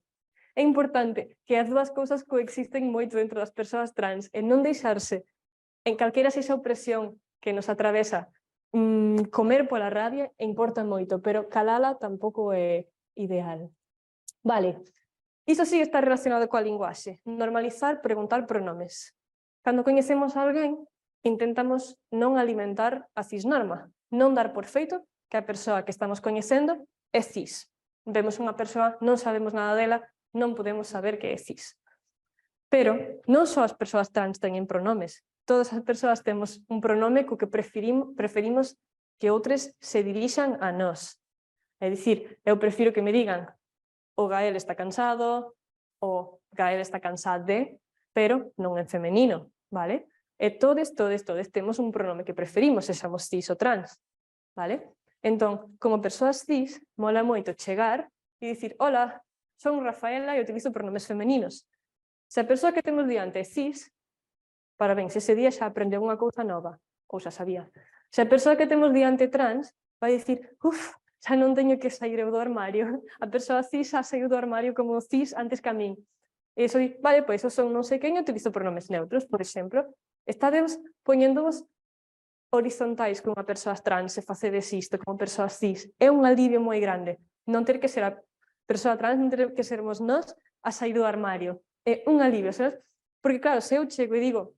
É importante que as dúas cousas coexisten moito dentro das persoas trans e non deixarse en calquera sexa opresión que nos atravesa comer pola rabia importa moito, pero calala tampouco é ideal. Vale, iso sí está relacionado coa linguaxe. Normalizar, preguntar pronomes. Cando coñecemos a alguén, intentamos non alimentar a cisnorma, non dar por feito que a persoa que estamos coñecendo é cis. Vemos unha persoa, non sabemos nada dela, non podemos saber que é cis. Pero non só as persoas trans teñen pronomes, todas as persoas temos un pronome co que preferimos que outros se dirixan a nós. É dicir, eu prefiro que me digan o Gael está cansado, o Gael está cansade, pero non en femenino, vale? E todos temos un pronome que preferimos, sexamos cis ou trans, vale? Entón, como persoas cis, mola moito chegar e dicir, hola, son Rafaela e utilizo pronomes femeninos. Se a persoa que temos diante é cis, parabéns, ese día xa aprendeu unha cousa nova, ou xa sabía. Se a persoa que temos diante trans vai dicir, xa non teño que sair eu do armario, a persoa cis xa saiu do armario como cis antes que a min. E iso di, vale, pois eu son non sei quen e utilizo pronomes neutros, por exemplo. Estades poñéndovos horizontais con unha persoa trans e facedes isto como persoa cis. É un alivio moi grande. Non ter que ser a persoa trans, non ter que sermos nós a sair do armario. É un alivio, sabes? Porque claro, se eu chego e digo,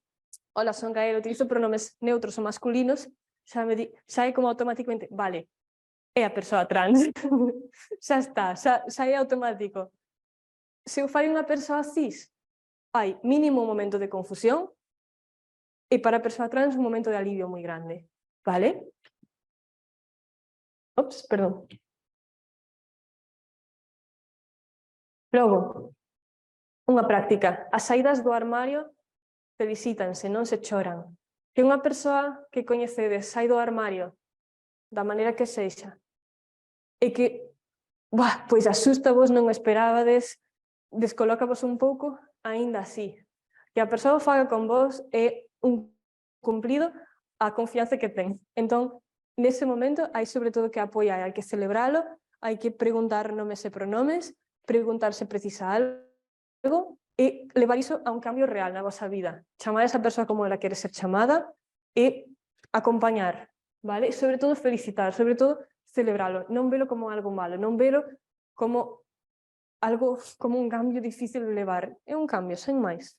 hola, son Gael, utilizo pronomes neutros ou masculinos, xa é como automáticamente, vale, é a persoa trans. Xa está, xa é automático. Se eu fai unha persoa cis, hai mínimo un momento de confusión e para a persoa trans un momento de alivio moi grande, vale? Ops, perdón. Logo, unha práctica. As saídas do armario felicítanse, non se choran. Que unha persoa que coñecedes sai do armario da maneira que sexa e que, pois asusta-vos, non esperábades, descolócavos un pouco, aínda así. Que a persoa faga con vos é un cumprido a confianza que ten. Entón, nese momento, hai sobre todo que apoiar, hai que celebralo, hai que preguntar nomes e pronomes, preguntar se precisa algo e levar iso a un cambio real na vosa vida. Chamar a esa persoa como ela quere ser chamada e acompañar, vale? E sobre todo felicitar, sobre todo celebralo, non velo como algo malo, non velo como algo, como un cambio difícil de levar. É un cambio, sen máis.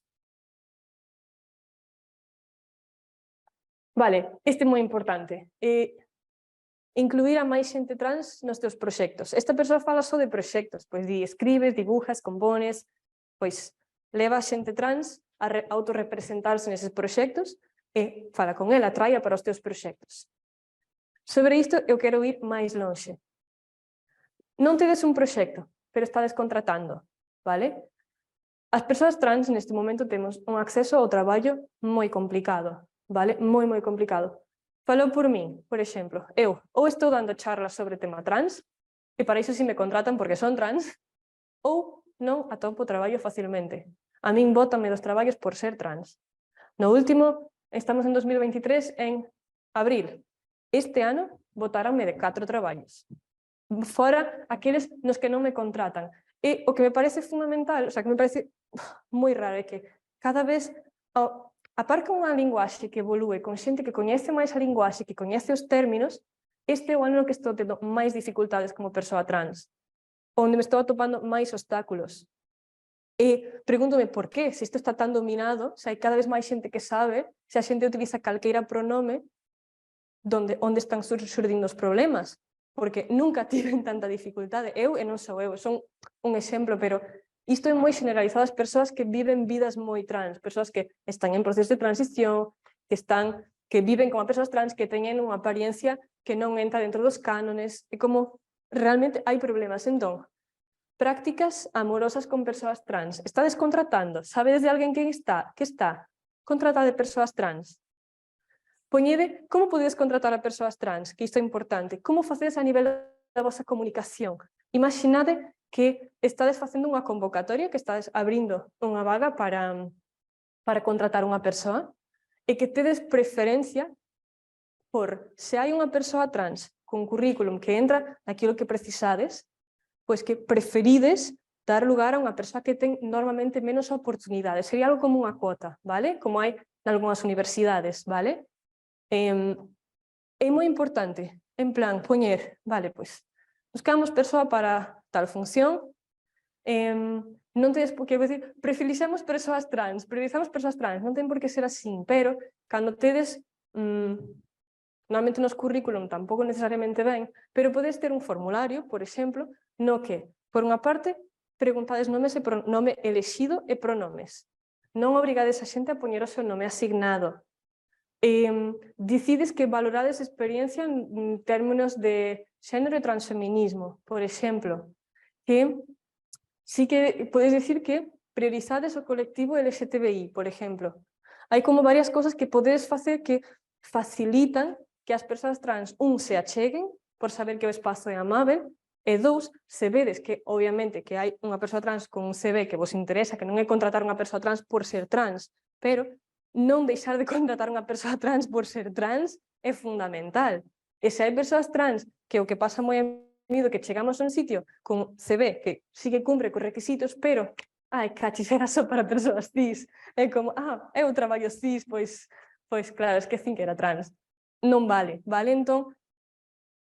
Vale, este é moi importante. Incluir a máis xente trans nos teus proxectos. Esta persoa fala só de proxectos, pois escribes, dibujas, compones, pois leva a xente trans a autorrepresentarse neses proxectos e fala con ela, traia para os teus proxectos. Sobre isto eu quero ir máis lonxe. Non tedes un proxecto, pero estades contratando, vale? As persoas trans neste momento temos un acceso ao traballo moi complicado, vale? Moi complicado. Falou por min, por exemplo, eu ou estou dando charlas sobre tema trans, e para iso si me contratan porque son trans, ou non atopo traballo facilmente. A min bótame dos traballos por ser trans. No último, estamos en 2023, en abril. Este ano, botáranme de 4 traballos. Fora aqueles nos que non me contratan. E o que me parece fundamental, o sea, que me parece moi raro, é que cada vez aparca unha linguaxe que evolúe con xente que coñece máis a linguaxe, que coñece os términos, este é o ano no que estou tendo máis dificultades como persoa trans, onde me estou atopando máis obstáculos. E pregúntome por qué, se isto está tan dominado, se hai cada vez máis xente que sabe, se a xente utiliza calqueira pronome, onde están surdindo os problemas, porque nunca tiven tanta dificultade. Eu e non sou eu, son un exemplo, pero isto é moi generalizado as persoas que viven vidas moi trans, persoas que están en proceso de transición, que viven como persoas trans, que teñen unha apariencia que non entra dentro dos cánones, e como realmente hai problemas. Entón, prácticas amorosas con persoas trans. Estades contratando? Sabedes de alguén que está contratado de persoas trans? poñede como podedes contratar a persoas trans, que isto é importante, como facedes a nivel da vosa comunicación. Imaginade que estades facendo unha convocatoria, que estades abrindo unha vaga para contratar unha persoa e que tedes preferencia por se hai unha persoa trans con currículum que entra naquilo que precisades, pois que preferides dar lugar a unha persoa que ten normalmente menos oportunidades. Sería algo como unha cuota, vale? Como hai nalgúnas universidades, vale? É moi importante, en plan, poñer, vale, pois, buscamos persoa para tal función, non tedes, quero dicir, priorizamos persoas trans, non ten por que ser así, pero cando tedes, normalmente nos currículum tampouco necesariamente ben, pero podes ter un formulario, por exemplo, no que, por unha parte, preguntades nome elexido e pronomes. Non obrigades a xente a poñer o seu nome asignado. Dicides que valorades experiencia en términos de xénero e transfeminismo, por exemplo, que sí que podes decir que priorizades o colectivo LGTBI, por exemplo. Hai como varias cosas que podedes facer que facilitan que as persoas trans, se acheguen por saber que o espazo é amável, e dous, se vedes que, obviamente, que hai unha persoa trans con un CV que vos interesa, que non é contratar unha persoa trans por ser trans, pero non deixar de contratar unha persoa trans por ser trans é fundamental. E se hai persoas trans, que o que pasa moi a menudo que chegamos a un sitio con CV que sí que cumpre cos requisitos, pero, cachis, era só para persoas cis. É como, eu traballo cis, pois claro, esquecín que era trans. Non vale, vale? Entón,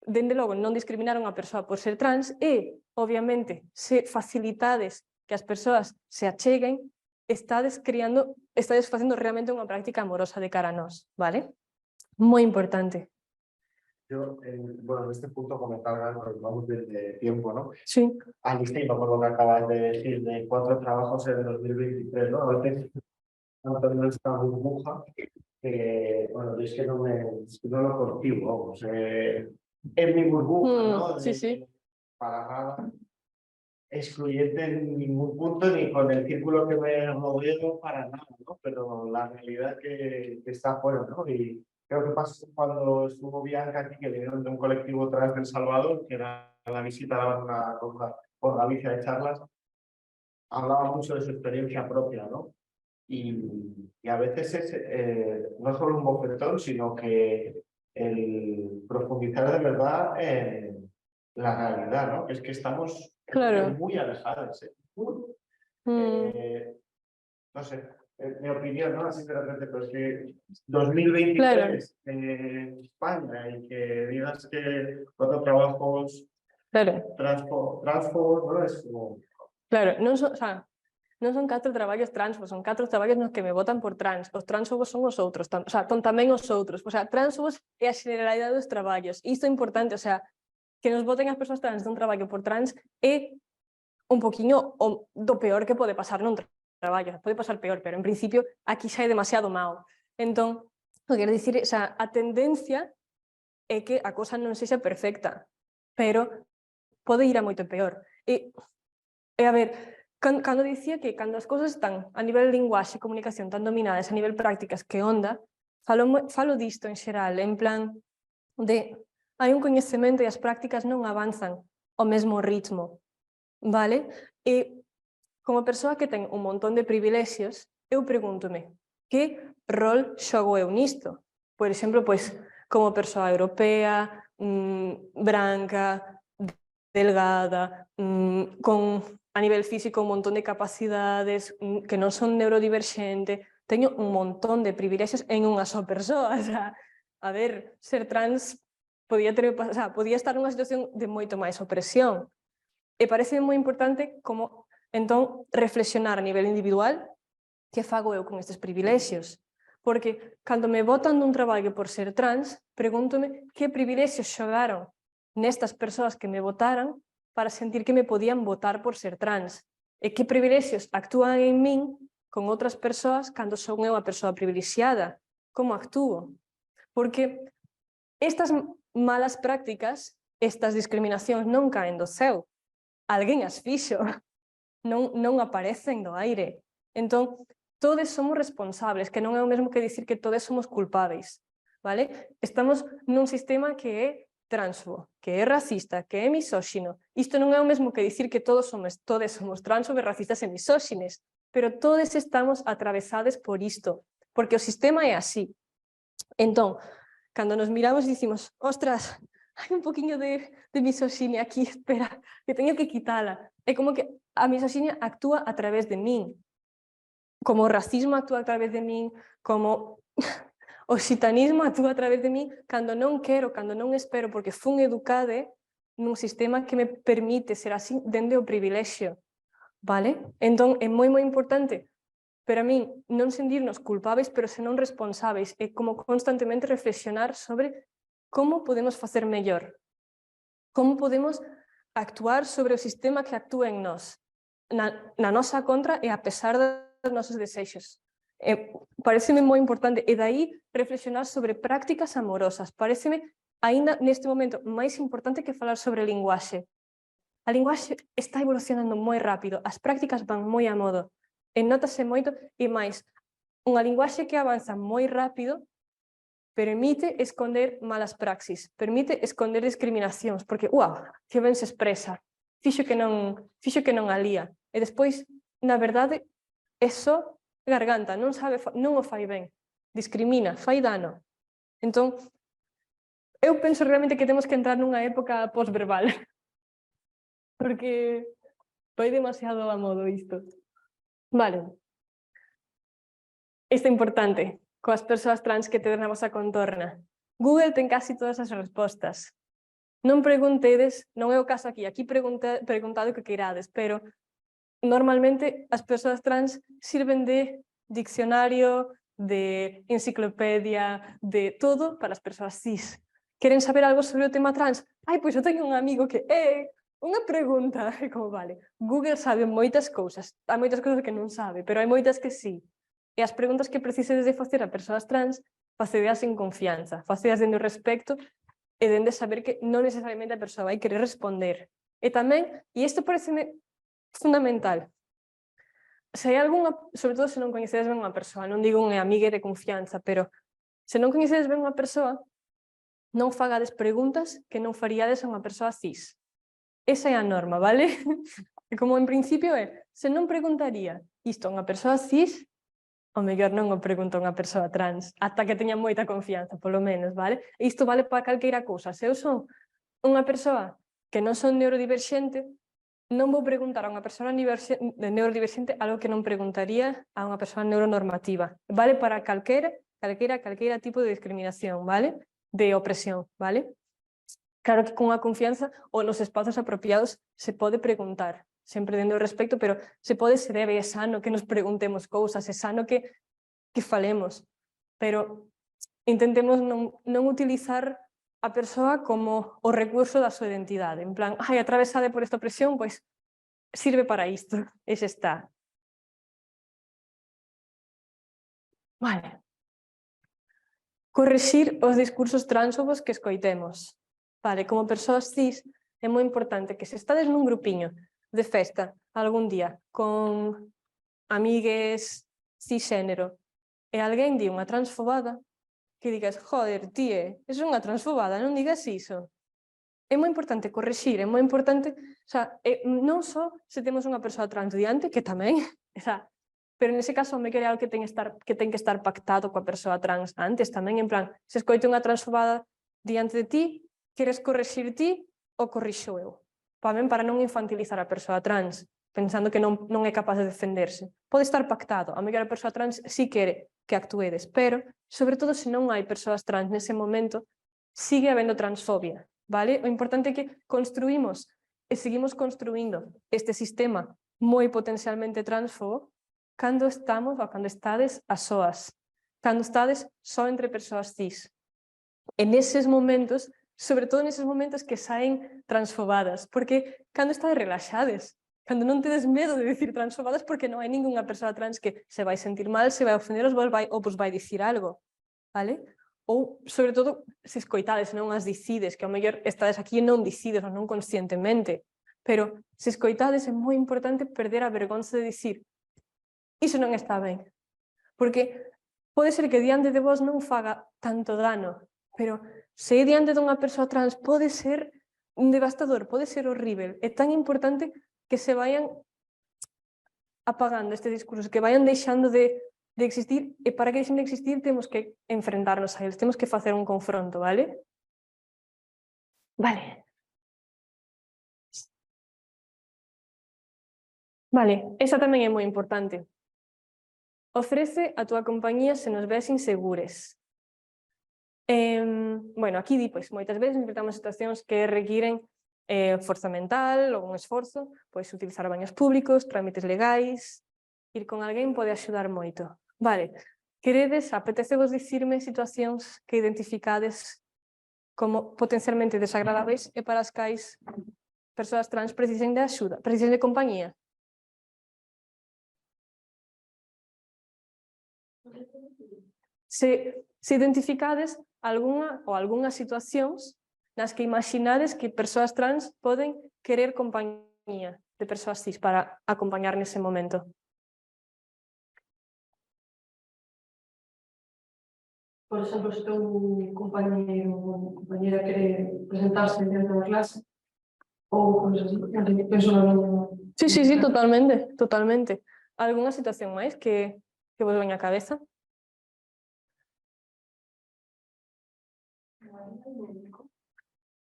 dende logo, non discriminar a unha persoa por ser trans e, obviamente, se facilitades que as persoas se acheguen, estades facendo realmente unha práctica amorosa de cara a nós, vale? Moi importante. Yo, bueno, en este punto comentar algo, vamos desde tiempo, ¿no? Sí. Alistina, por lo que acabas de decir, de 4 trabajos en el 2023, ¿no? A veces, Antonio, esta burbuja, que, bueno, es que no lo consigo, vamos, es mi burbuja, ¿no? Sí, sí. Para nada excluyente en ningún punto, ni con el círculo que me rodeo, para nada, ¿no? Pero la realidad que está afuera, ¿no? Y creo que pasó cuando estuvo Bianca aquí, que vinieron de un colectivo trans del Salvador, que era la visita, daban una cosa por Galicia de charlas, hablaba mucho de su experiencia propia, ¿no? Y a veces es no solo un bofetón, sino que el profundizar de verdad en la realidad, ¿no? Que es que estamos muy alejados. No sé, mi opinión, ¿no? Así de repente, pero es que 2023 en España y que digas que 4 trabajos transfo, ¿no? Es como... Claro, non son 4 traballos transfos, son 4 traballos nos que me votan por trans. Os transfobos son os outros, son tamén os outros. Transfobos é a generalidade dos traballos. Isto é importante, que nos voten as persoas trans dun traballo por trans é un poquinho do peor que pode pasar nun traballo. Pode pasar peor, pero en principio aquí xa é demasiado mau. Entón, o que quero dicir, a tendencia é que a cosa non sexa perfecta, pero pode ir a moito peor. E a ver, cando dicía que cando as cousas están a nivel de linguaxe e comunicación tan dominadas a nivel prácticas que onda, falo disto en xeral, en plan de hai un coñecemento e as prácticas non avanzan ao mesmo ritmo, vale? E como persoa que ten un montón de privilexios, eu pregúntome, que rol xogo eu nisto? Por exemplo, como persoa europea, branca, delgada, con a nivel físico un montón de capacidades, que non son neurodiverxente, teño un montón de privilexios en unha só persoa. A ver, ser trans podía estar nunha situación de moito máis opresión. E parece moi importante como, entón, reflexionar a nivel individual que fago eu con estes privilexios. Porque cando me botan dun traballo por ser trans, pregúntome que privilexios xogaron nestas persoas que me votaran para sentir que me podían votar por ser trans. E que privilexios actúan en min con outras persoas cando son eu a persoa privilexiada. Como actúo? Porque estas malas prácticas, estas discriminacións non caen do céu. Alguén as fixo. Non aparecen do aire. Entón, todos somos responsables, que non é o mesmo que dicir que todos somos culpáveis. vale? Estamos nun sistema que é transfo, que é racista, que é misóxino. Isto non é o mesmo que dicir que todos somos transfobos, racistas e misóxines, pero todos estamos atravesados por isto, porque o sistema é así. Entón, cando nos miramos e dicimos, ostras, hai un poquinho de misoxinia aquí, espera, que teño que quitala. É como que a misoxinia actúa a través de min, como o racismo actúa a través de min, como o xitanismo actúa a través de min cando non quero, cando non espero, porque fun educada nun sistema que me permite ser así dende o privilexio, vale? Entón, é moi importante para min non sentirnos culpáveis, pero senón responsáveis, e como constantemente reflexionar sobre como podemos facer mellor, como podemos actuar sobre o sistema que actúa en nós, na nosa contra e a pesar dos nosos desexos. Pareceme moi importante, e dai reflexionar sobre prácticas amorosas. Pareceme, aínda neste momento, máis importante que falar sobre linguaxe. A linguaxe está evolucionando moi rápido, as prácticas van moi a modo, e notase moito, e máis, unha linguaxe que avanza moi rápido permite esconder malas praxis, permite esconder discriminacións, porque, que ben se expresa, fixo que non alía, e despois, na verdade, é só garganta, non o fai ben, discrimina, fai dano. Entón, eu penso realmente que temos que entrar nunha época posverbal, porque vai demasiado a modo isto. Vale. Isto é importante, coas persoas trans que tedes na vosa contorna. Google ten casi todas as respostas. Non preguntedes, non é o caso aquí preguntado o que queirades, pero normalmente as persoas trans sirven de diccionario, de enciclopedia, de todo para as persoas cis. Queren saber algo sobre o tema trans? Pois eu teño un amigo que é unha pregunta, é como vale. Google sabe moitas cousas, hai moitas cousas que non sabe, pero hai moitas que sí. E as preguntas que precisedes de facer a persoas trans, facedeas en confianza, facedeas dende o respecto e dende saber que non necesariamente a persoa vai querer responder. E tamén, e isto pareceme fundamental, se hai algunha, sobre todo se non coñecedes ben unha persoa, non digo unha amiga de confianza, pero se non coñecedes ben unha persoa, non fagades preguntas que non faríades a unha persoa cis. Esa é a norma, vale? E como en principio é, se non preguntaría isto a unha persoa cis, ao mellor non o pregunto a unha persoa trans, ata que teña moita confianza, polo menos, vale? E isto vale para calqueira cousa. Se eu son unha persoa que non son neurodiverxente, non vou preguntar a unha persoa neurodiverxente algo que non preguntaría a unha persoa neuronormativa. Vale para calqueira tipo de discriminación, vale? De opresión, vale? Claro que con a confianza ou nos espazos apropiados se pode preguntar, sempre dentro do respecto, pero se pode, se debe, é sano que nos preguntemos cousas, é sano que falemos, pero intentemos non utilizar a persoa como o recurso da súa identidade, en plan, atravesade por esta opresión, pois sirve para isto, e xa está. Vale. Correxir os discursos transfobos que escoitemos. Vale, como persoas cis, é moi importante que se estades nun grupiño de festa algún día con amigues cisxénero e alguén di unha transfobada, que digas, joder, tíe, é unha transfobada, non digas iso. É moi importante correxir, é moi importante, non só se temos unha persoa trans diante, que tamén, pero nese caso me quere algo que ten que estar pactado coa persoa trans antes tamén, en plan, se escoite unha transfobada diante de ti, queres correxir ti ou corrixo eu? Tamén para non infantilizar a persoa trans, pensando que non é capaz de defenderse. Pode estar pactado, a mellor a persoa trans si quere que actuedes, pero, sobre todo, se non hai persoas trans nese momento, sigue habendo transfobia, vale? O importante é que construímos e seguimos construindo este sistema moi potencialmente transfobo cando estamos ou cando estades a soas, cando estades só entre persoas cis. E neses momentos, sobre todo neses momentos que saen transfobadas, porque cando estades relaxades, cando non tedes medo de dicir transfobadas porque non hai ningunha persoa trans que se vai sentir mal, se vai ofender ou vos vai dicir algo, vale? Ou, sobre todo, se escoitades, non as dicides, que ao mellor estades aquí e non dicides ou non conscientemente, pero se escoitades é moi importante perder a vergonza de dicir iso non está ben, porque pode ser que diante de vos non faga tanto dano, pero se é diante dunha persoa trans pode ser devastador, pode ser horrível. É tan importante que se vayan apagando estes discursos, que vayan deixando de existir, e para que deixen de existir temos que enfrentarnos a eles, temos que facer un confronto, vale? Vale. Vale, esa tamén é moi importante. Ofrece a túa compañía se nos ves insegures. Bueno, aquí di, pois, moitas veces enfrentamos situacións que requiren forza mental ou un esforzo, pois utilizar baños públicos, trámites legais, ir con alguén pode axudar moito. Vale, queredes, apetecevos dicirme situacións que identificades como potencialmente desagradables e para as cais persoas trans precisen de axuda, precisen de compañía? Se identificades algunhas situacións nas que imaginades que persoas trans poden querer compañía de persoas cis para acompañar nese momento. Por exemplo, se un compañeiro ou compañera quere presentarse dentro da clase, ou penso na mesma. Sí, totalmente, totalmente. Algunha situación máis que vos veña á cabeza?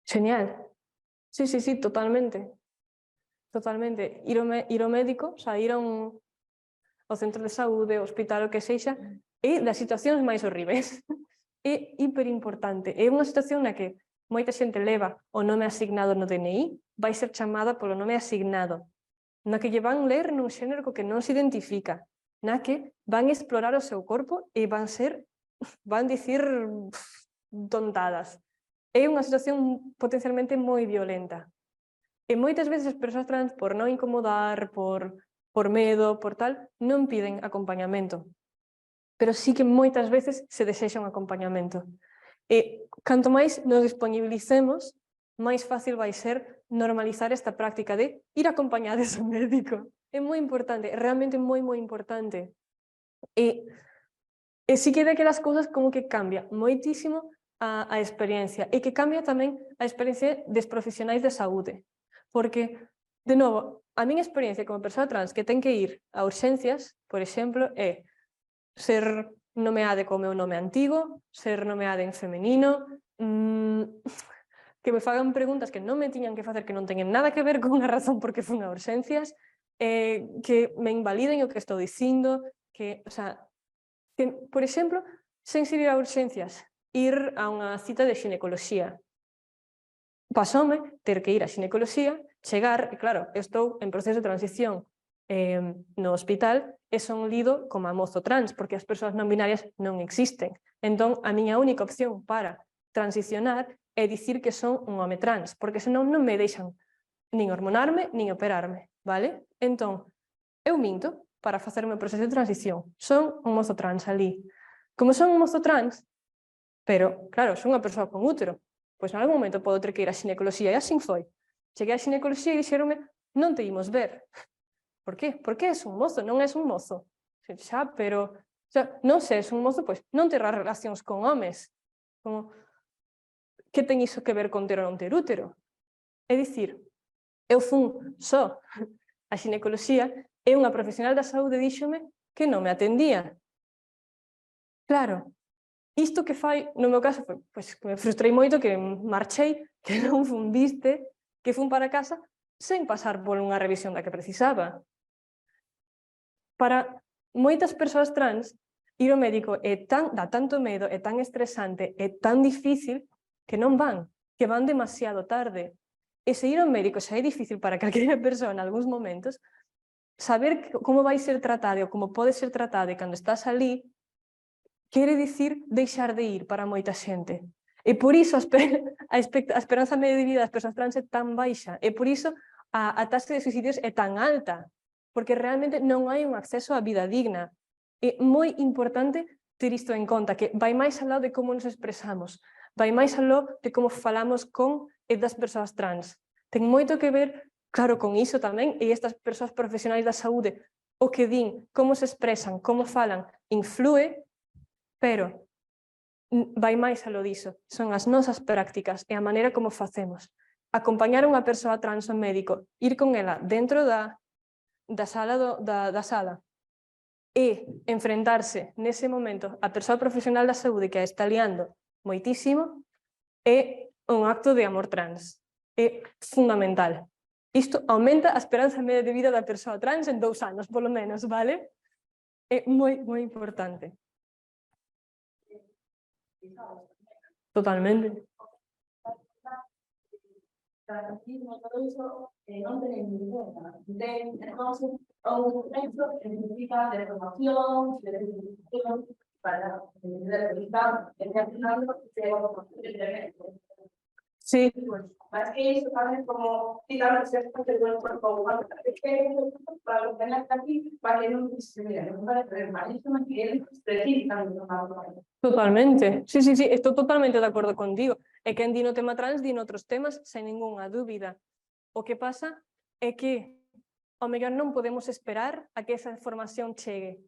Genial. Sí, totalmente. Totalmente. Ir ao médico, o sea, ir ao centro de saúde, ao hospital, o que sexa, é das situacións máis horríveis. É hiperimportante. É unha situación na que moita xente leva o nome asignado no DNI, vai ser chamada polo nome asignado, na que lle van ler nun xénero co que non se identifica, na que van explorar o seu corpo e van dicir tontadas. É unha situación potencialmente moi violenta. E moitas veces as persoas trans, por non incomodar, por medo, por tal, non piden acompañamento. Pero sí que moitas veces se desexa un acompañamento. E canto máis nos disponibilicemos, máis fácil vai ser normalizar esta práctica de ir acompañados ao médico. É moi importante, é realmente moi importante. E sí que daquelas cousas como que cambia moitísimo a experiencia, e que cambia tamén a experiencia dos profesionais de saúde. Porque, de novo, a miña experiencia como persoa trans que ten que ir a urxencias, por exemplo, é ser nomeada co meu nome antigo, ser nomeada en femenino, que me fagan preguntas que non me tiñan que facer, que non teñen nada que ver con unha razón porque fun a urxencias, que me invaliden o que estou dicindo, que, o sea, que, por exemplo, sen ser ir a urxencias, ir a unha cita de xinecoloxía. Pasoume ter que ir a xinecoloxía, chegar, e claro, eu estou en proceso de transición no hospital e son lido como a mozo trans, porque as persoas non binarias non existen. Entón, a miña única opción para transicionar é dicir que son un home trans, porque senón non me deixan nin hormonarme, nin operarme, vale? Entón, eu minto para facerme o proceso de transición. Son un mozo trans ali. Como son un mozo trans, pero, claro, son unha persoa con útero, pois en algún momento podo ter que ir a xinecoloxía, e así foi. Cheguei a xinecoloxía e dixeronme, non te imos ver. Por qué? Porque és un mozo, non és un mozo. Xa, pero, non se és un mozo, pois non terás relacións con homes. Como, que ten iso que ver con ter ou non ter útero? É dicir, eu fun só a xinecoloxía e unha profesional da saúde díxome que non me atendía. Claro, isto que fai, no meu caso, pois me frustrei moito, que marchei, que non fun viste, que fun para casa sen pasar por unha revisión da que precisaba. Para moitas persoas trans, ir ao médico dá tanto medo, é tan estresante, é tan difícil que non van, que van demasiado tarde. E se ir ao médico xa é difícil para calquera persoa en algúns momentos, saber como vai ser tratado ou como pode ser tratado cando estás ali, quere dicir deixar de ir para moita xente. E por iso a esperanza media de vida das persoas trans é tan baixa, e por iso a taxa de suicidios é tan alta, porque realmente non hai un acceso á vida digna. É moi importante ter isto en conta, que vai máis aló de como nos expresamos, vai máis aló de como falamos con e das persoas trans. Ten moito que ver, claro, con iso tamén, e estas persoas profesionais da saúde, o que din, como se expresan, como falan, influe pero vai máis aló diso, son as nosas prácticas e a maneira como facemos. Acompañar a unha persoa trans ao médico, ir con ela dentro da sala e enfrentarse nese momento a persoa profesional da saúde que a está liando moitísimo é un acto de amor trans. É fundamental. Isto aumenta a esperanza media de vida da persoa trans en 2 anos, polo menos, vale? É moi, moi importante. Totalmente. Racismo, todo iso non ten en conta. Entonces, o texto significa de formación, de educación, para realizar el campeonato de Sí. más que eso, también como quitar los textos del buen cuerpo humano. Es que para obtener aquí, para que no discriminen, no para tener malísimo, que él especifican los malos. Totalmente. Sí, sí, sí, estou totalmente de acordo contigo. E quen di no tema trans, di noutros temas, sen ningunha dúbida. O que pasa é que ao mellor non podemos esperar a que esa formación chegue.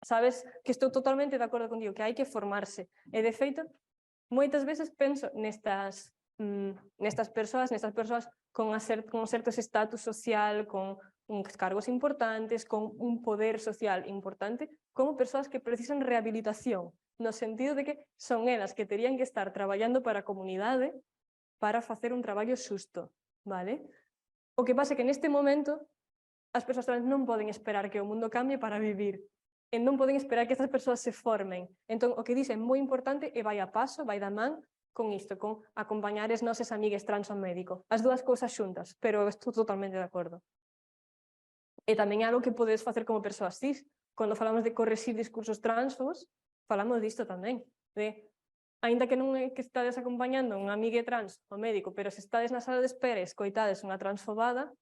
Sabes? Que estou totalmente de acordo contigo, que hai que formarse. E, de feito, moitas veces penso nestas persoas con certos estatus social, con uns cargos importantes, con un poder social importante, como persoas que precisan rehabilitación, no sentido de que son elas que terían que estar traballando para a comunidade para facer un traballo xusto, vale? O que pasa é que neste momento as persoas trans non poden esperar que o mundo cambie para vivir, e non poden esperar que estas persoas se formen. Entón, o que dicen moi importante é vai a paso, vai da man con isto, con acompañar as nosas amigues trans ao médico. As dúas cousas xuntas, pero estou totalmente de acordo. E tamén é algo que podes facer como persoa cis. Cando falamos de correxir discursos transfobos, falamos disto tamén. De, aínda que non é que estades acompañando unha amiga trans ao médico, pero se estades na sala de espera e escoitades unha transfobada,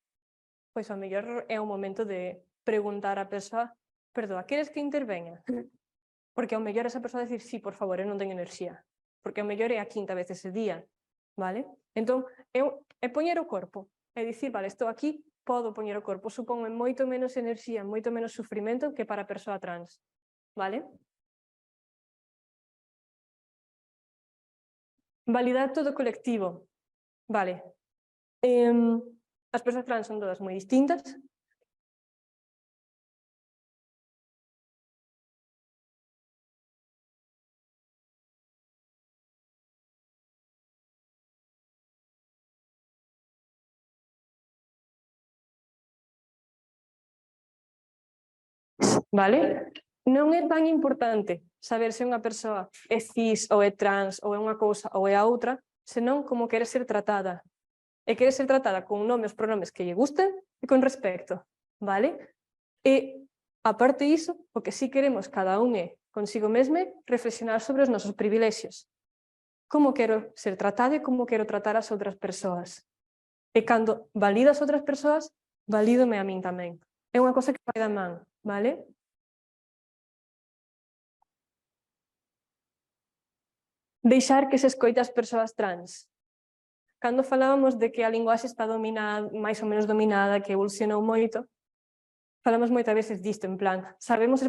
pois ao mellor é o momento de preguntar á persoa: perdoa, queres que interveña? Porque ao mellor esa persoa decir: sí, por favor, eu non teño enerxía. Porque ao mellor é a 5ª vez ese día, vale? Entón, é poñer o corpo, é dicir, vale, estou aquí, podo poñer o corpo, supón moito menos enerxía, moito menos sufrimento que para a persoa trans, vale? Validar todo o colectivo, vale. As persoas trans son todas moi distintas. Vale? Non é tan importante saber se unha persoa é cis ou é trans ou é unha cousa ou é a outra, senón como quere ser tratada. E quere ser tratada con nomes, pronomes que lle gusten e con respecto, vale? E, aparte diso, o que sí queremos cada un é, consigo mesmo, reflexionar sobre os nosos privilexios. Como quero ser tratada e como quero tratar as outras persoas. E cando valido as outras persoas, valídome a min tamén. É unha cosa que vai da man, vale? Deixar que se escoite as persoas trans. Cando falábamos de que a linguaxe está dominada, máis ou menos dominada, que evolucionou moito, falamos moitas veces disto, en plan, sabemos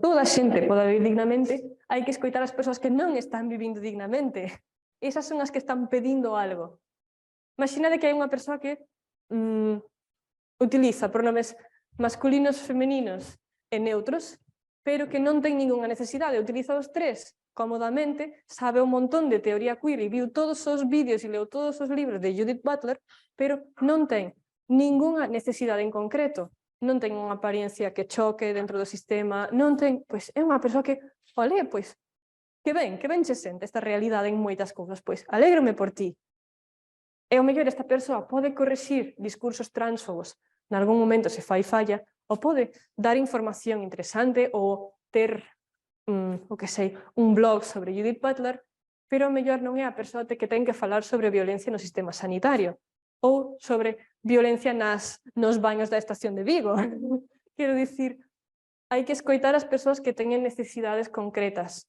toda a xente poda vivir dignamente, hai que escoitar as persoas que non están vivindo dignamente. Esas son as que están pedindo algo. Imaginade que hai unha persoa que utiliza pronomes masculinos, femeninos e neutros pero que non ten ningunha necesidade, utiliza os tres cómodamente, sabe un montón de teoría queer e viu todos os vídeos e leu todos os libros de Judith Butler, pero non ten ningunha necesidade en concreto, non ten unha apariencia que choque dentro do sistema, non ten, pois é unha persoa que, olé, pois, que ben se sente esta realidade en moitas cousas, pois, alégrome por ti. E ao mellor esta persoa pode corrixir discursos transfobos, nalgún momento se fai falla, ou pode dar información interesante ou ter o que sei, un blog sobre Judith Butler, pero ao mellor non é a persoa que ten que falar sobre violencia no sistema sanitario ou sobre violencia nos baños da estación de Vigo. Quero dicir, hai que escoitar as persoas que teñen necesidades concretas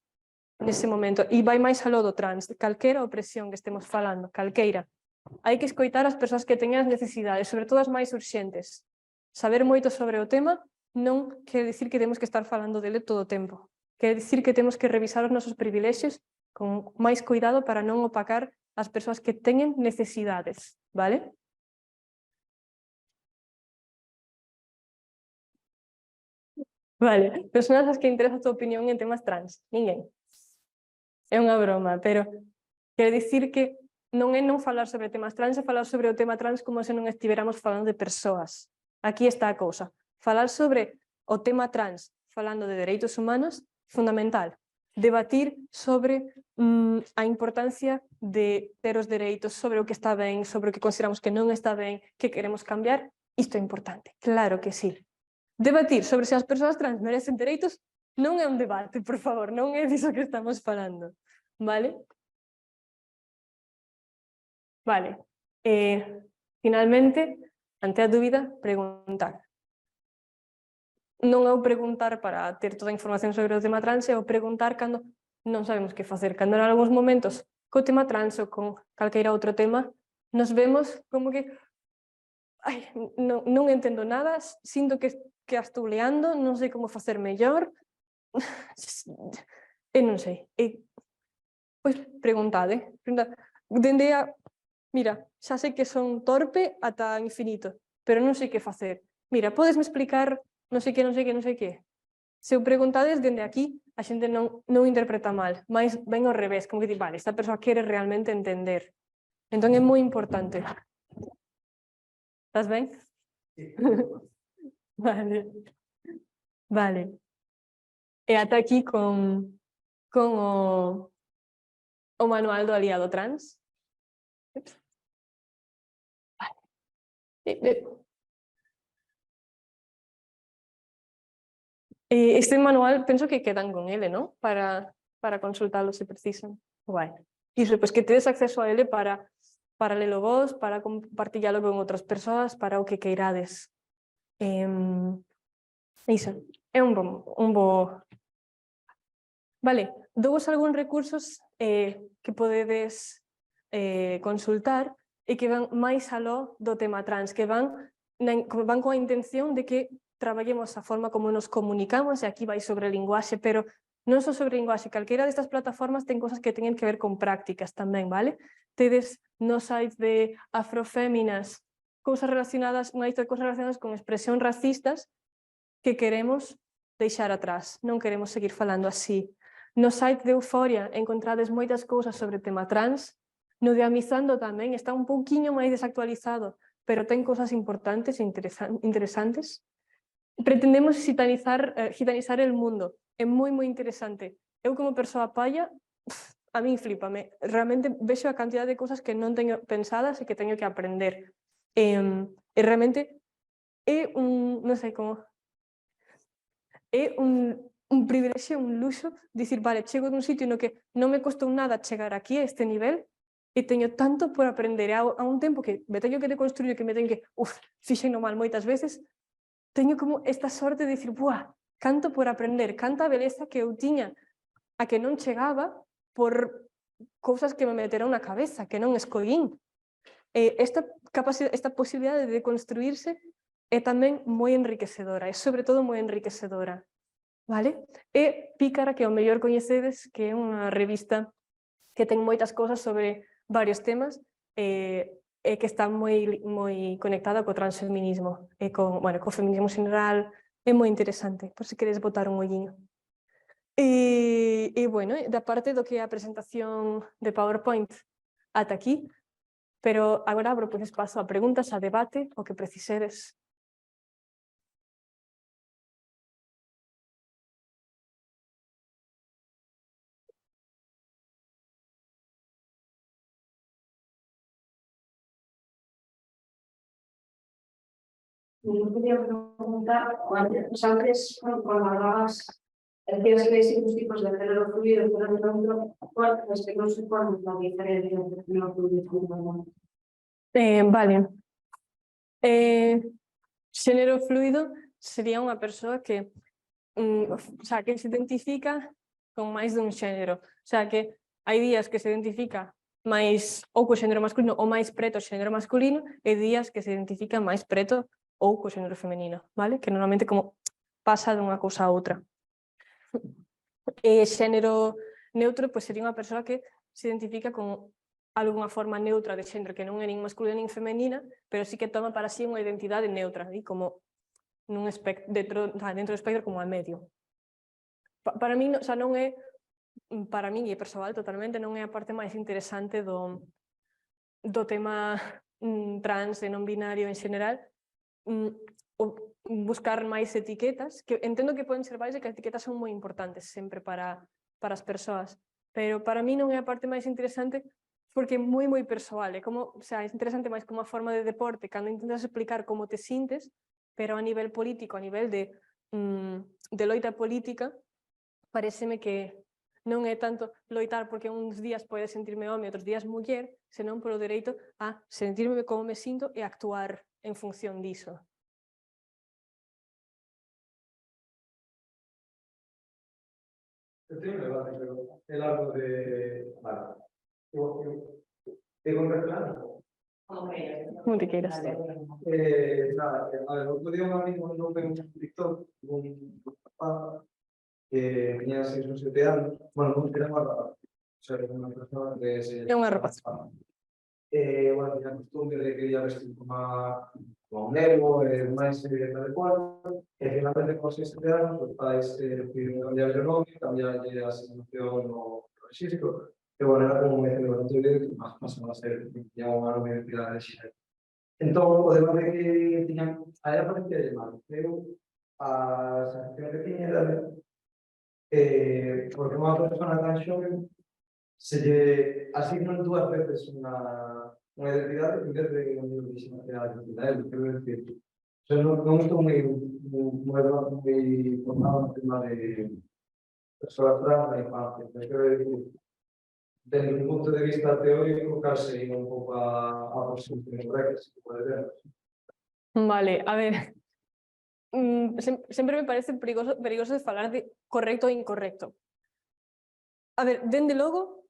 nese momento, e vai máis aló do trans, calquera opresión que estemos falando, calqueira. Hai que escoitar as persoas que teñen as necesidades, sobre todo as máis urxentes. Saber moito sobre o tema non quere dicir que temos que estar falando dele todo o tempo. Quere dicir que temos que revisar os nosos privilexios con máis cuidado para non opacar as persoas que teñen necesidades, vale? Vale, personas as que interesa a tua opinión en temas trans, ninguén. É unha broma, pero quere dicir que non é non falar sobre temas trans, é falar sobre o tema trans como se non estiveramos falando de persoas. Aquí está a cousa. Falar sobre o tema trans, falando de dereitos humanos, fundamental. Debatir sobre a importancia de ter os dereitos, sobre o que está ben, sobre o que consideramos que non está ben, que queremos cambiar, isto é importante, claro que sí. Debatir sobre se as persoas trans merecen dereitos non é un debate, por favor, non é diso que estamos falando, vale? Vale, finalmente, ante a dúbida, preguntar. Non é o preguntar para ter toda a información sobre o tema trans, é o preguntar cando non sabemos que facer. Cando en algúns momentos, co tema trans ou con calqueira outro tema, nos vemos como que non entendo nada, sinto que a estou leando, non sei como facer mellor, e non sei. Pois preguntade. Dende a, mira, xa sei que son torpe ata infinito, pero non sei que facer. Mira, podesme explicar non sei que. Se o preguntades dende aquí, a xente non interpreta mal, mas ven ao revés, como que di, vale, esta persoa quere realmente entender. Entón é moi importante. Estás ben? Vale. E ata aquí con o manual do aliado trans. Este manual penso que quedan con ele, ¿no? Para consultalo se precisan. Guai. Iso, pois que tedes acceso a ele para lelo vos, para compartillalo con outras persoas, para o que queirades. Iso, é un bo... Vale, douvos algúns recursos que podedes consultar e que van máis aló do tema trans, que van coa intención de que traballemos a forma como nos comunicamos, e aquí vai sobre linguaxe, pero non só sobre linguaxe, calquera destas plataformas ten cosas que teñen que ver con prácticas tamén, vale? Tedes no site de Afroféminas cousas relacionadas, unha lista de cousas relacionadas con expresión racistas que queremos deixar atrás, non queremos seguir falando así. No site de Euforia encontrades moitas cousas sobre tema trans, no de Amizando tamén está un pouquiño máis desactualizado, pero ten cousas importantes e interesantes. Pretendemos gitanizar el mundo, é moi interesante. Eu como persoa palla, a min flipame, realmente vexo a cantidad de cousas que non teño pensadas e que teño que aprender. E realmente é non sei como, é un privilexio, un luxo, dicir, vale, chego dun sitio no que non me costou nada chegar aquí a este nivel e teño tanto por aprender a un tempo que me teño que deconstruir, que me teño que, fixeno mal moitas veces, teño como esta sorte de dicir, buah, canto por aprender, canta beleza que eu tiña a que non chegaba por cousas que me meteron na cabeza, que non escollín. Esta posibilidade de construirse é tamén moi enriquecedora, é sobre todo moi enriquecedora. Vale? E Pícara, que ao mellor coñecedes, que é unha revista que ten moitas cousas sobre varios temas, e que está moi conectada co transfeminismo e co feminismo xeneral, é moi interesante, por se queres botar un olliño. E bueno, da parte do que é a presentación de PowerPoint ata aquí, pero agora abro pues, espazo a preguntas, a debate, o que preciseres. Yo quería preguntar, antes cuando hablabas, decías que hay distintos tipos de género fluido, pero neutro, ¿cuál es que no sé cuál es la diferencia entre género fluido y género neutro? Vale. Xénero fluido sería unha persoa que, o sea, que se identifica con máis dun xénero. O sea, que hai días que se identifica máis ou co xénero masculino ou máis preto o xénero masculino e días que se identifica máis preto ou co xénero femenino, vale? Que normalmente como pasa dunha cousa a outra. E xénero neutro pois sería unha persoa que se identifica con algunha forma neutra de xénero que non é nin masculina nin femenina, pero sí que toma para sí unha identidade neutra, e como nun dentro do espectro como a medio. Para mí, o sea, non é, para mí é persoal totalmente, non é a parte máis interesante do tema trans e non binario en xeral, buscar máis etiquetas, que entendo que poden ser várias e que as etiquetas son moi importantes sempre para as persoas, pero para mí non é a parte máis interesante porque é moi persoal, é como, o sea, é interesante máis como a forma de deporte, cando intentas explicar como te sintes, pero a nivel político, a nivel de loita política, pareceme que non é tanto loitar porque uns días pode sentirme home e outros días muller, senón polo dereito a sentirme como me sinto e actuar en función diso. Eu teño un debate, pero é algo de... Vale. Eu congratular. Como te queiras. Nada, a ver, outro día un amigo non ven un TikTok, un rapaz que tiña 6 ou 7 anos, bueno, non era unha rapaz, o sea, era unha persona que se... É unha rapaz. Bueno, tiña a costumbre de que ia vestir como un nemo, máis tal e cual, e finalmente con 6 anos, os pais decidiron cambiarle o nome, cambiarlle a asignación no registro, e bueno, era como me decía durante o vídeo que máis pasan a ser que tiña unha nome de identidade de xénero. Entón, o debate que tiñan, aí aparecía de mal, eu a sensación que tiña era de porque unha persona tan xoven se lle asignan 2 veces unha identidade en vez de unha identidade, quero decir, non estou moi formado no tema de persoas trans na infancia, pero quero decir, desde un punto de vista teórico, case ir un pouco a posición correcta, se pode ver. Vale, a ver, sempre me parece perigoso de falar de correcto e incorrecto. A ver, dende logo,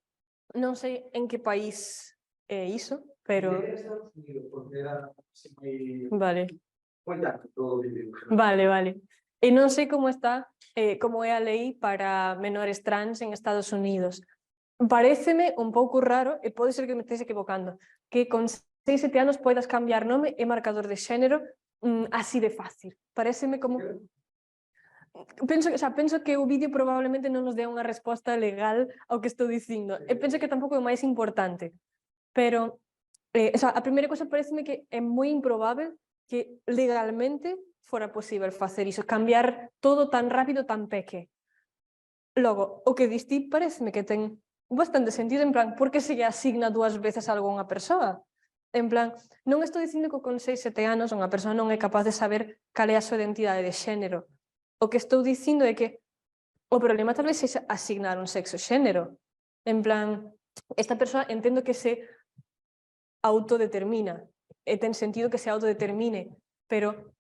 non sei en que país é iso, pero... De Estados Unidos, porque era así moi... Vale. Moi tanto todo o vídeo. Vale. E non sei como está, como é a lei para menores trans en Estados Unidos. Paréceme un pouco raro, e pode ser que me estéis equivocando, que con 6, 7 anos poidas cambiar nome e marcador de xénero así de fácil. Paréceme como... Penso que o vídeo probablemente non nos dé unha resposta legal ao que estou dicindo. E penso que tampouco é o máis importante. Pero, a primeira cousa pareceme que é moi improbável que legalmente fora posible facer iso, cambiar todo tan rápido, tan peque. Logo, o que diste pareceme que ten bastante sentido, en plan, por que se lle asigna 2 veces a algunha persoa? En plan, non estou dicindo que con 6, 7 anos unha persoa non é capaz de saber cal é a súa identidade de xénero. O que estou dicindo é que o problema tal vez é asignar un sexo xénero. En plan, esta persoa entendo que se autodetermina, e ten sentido que se autodetermine, pero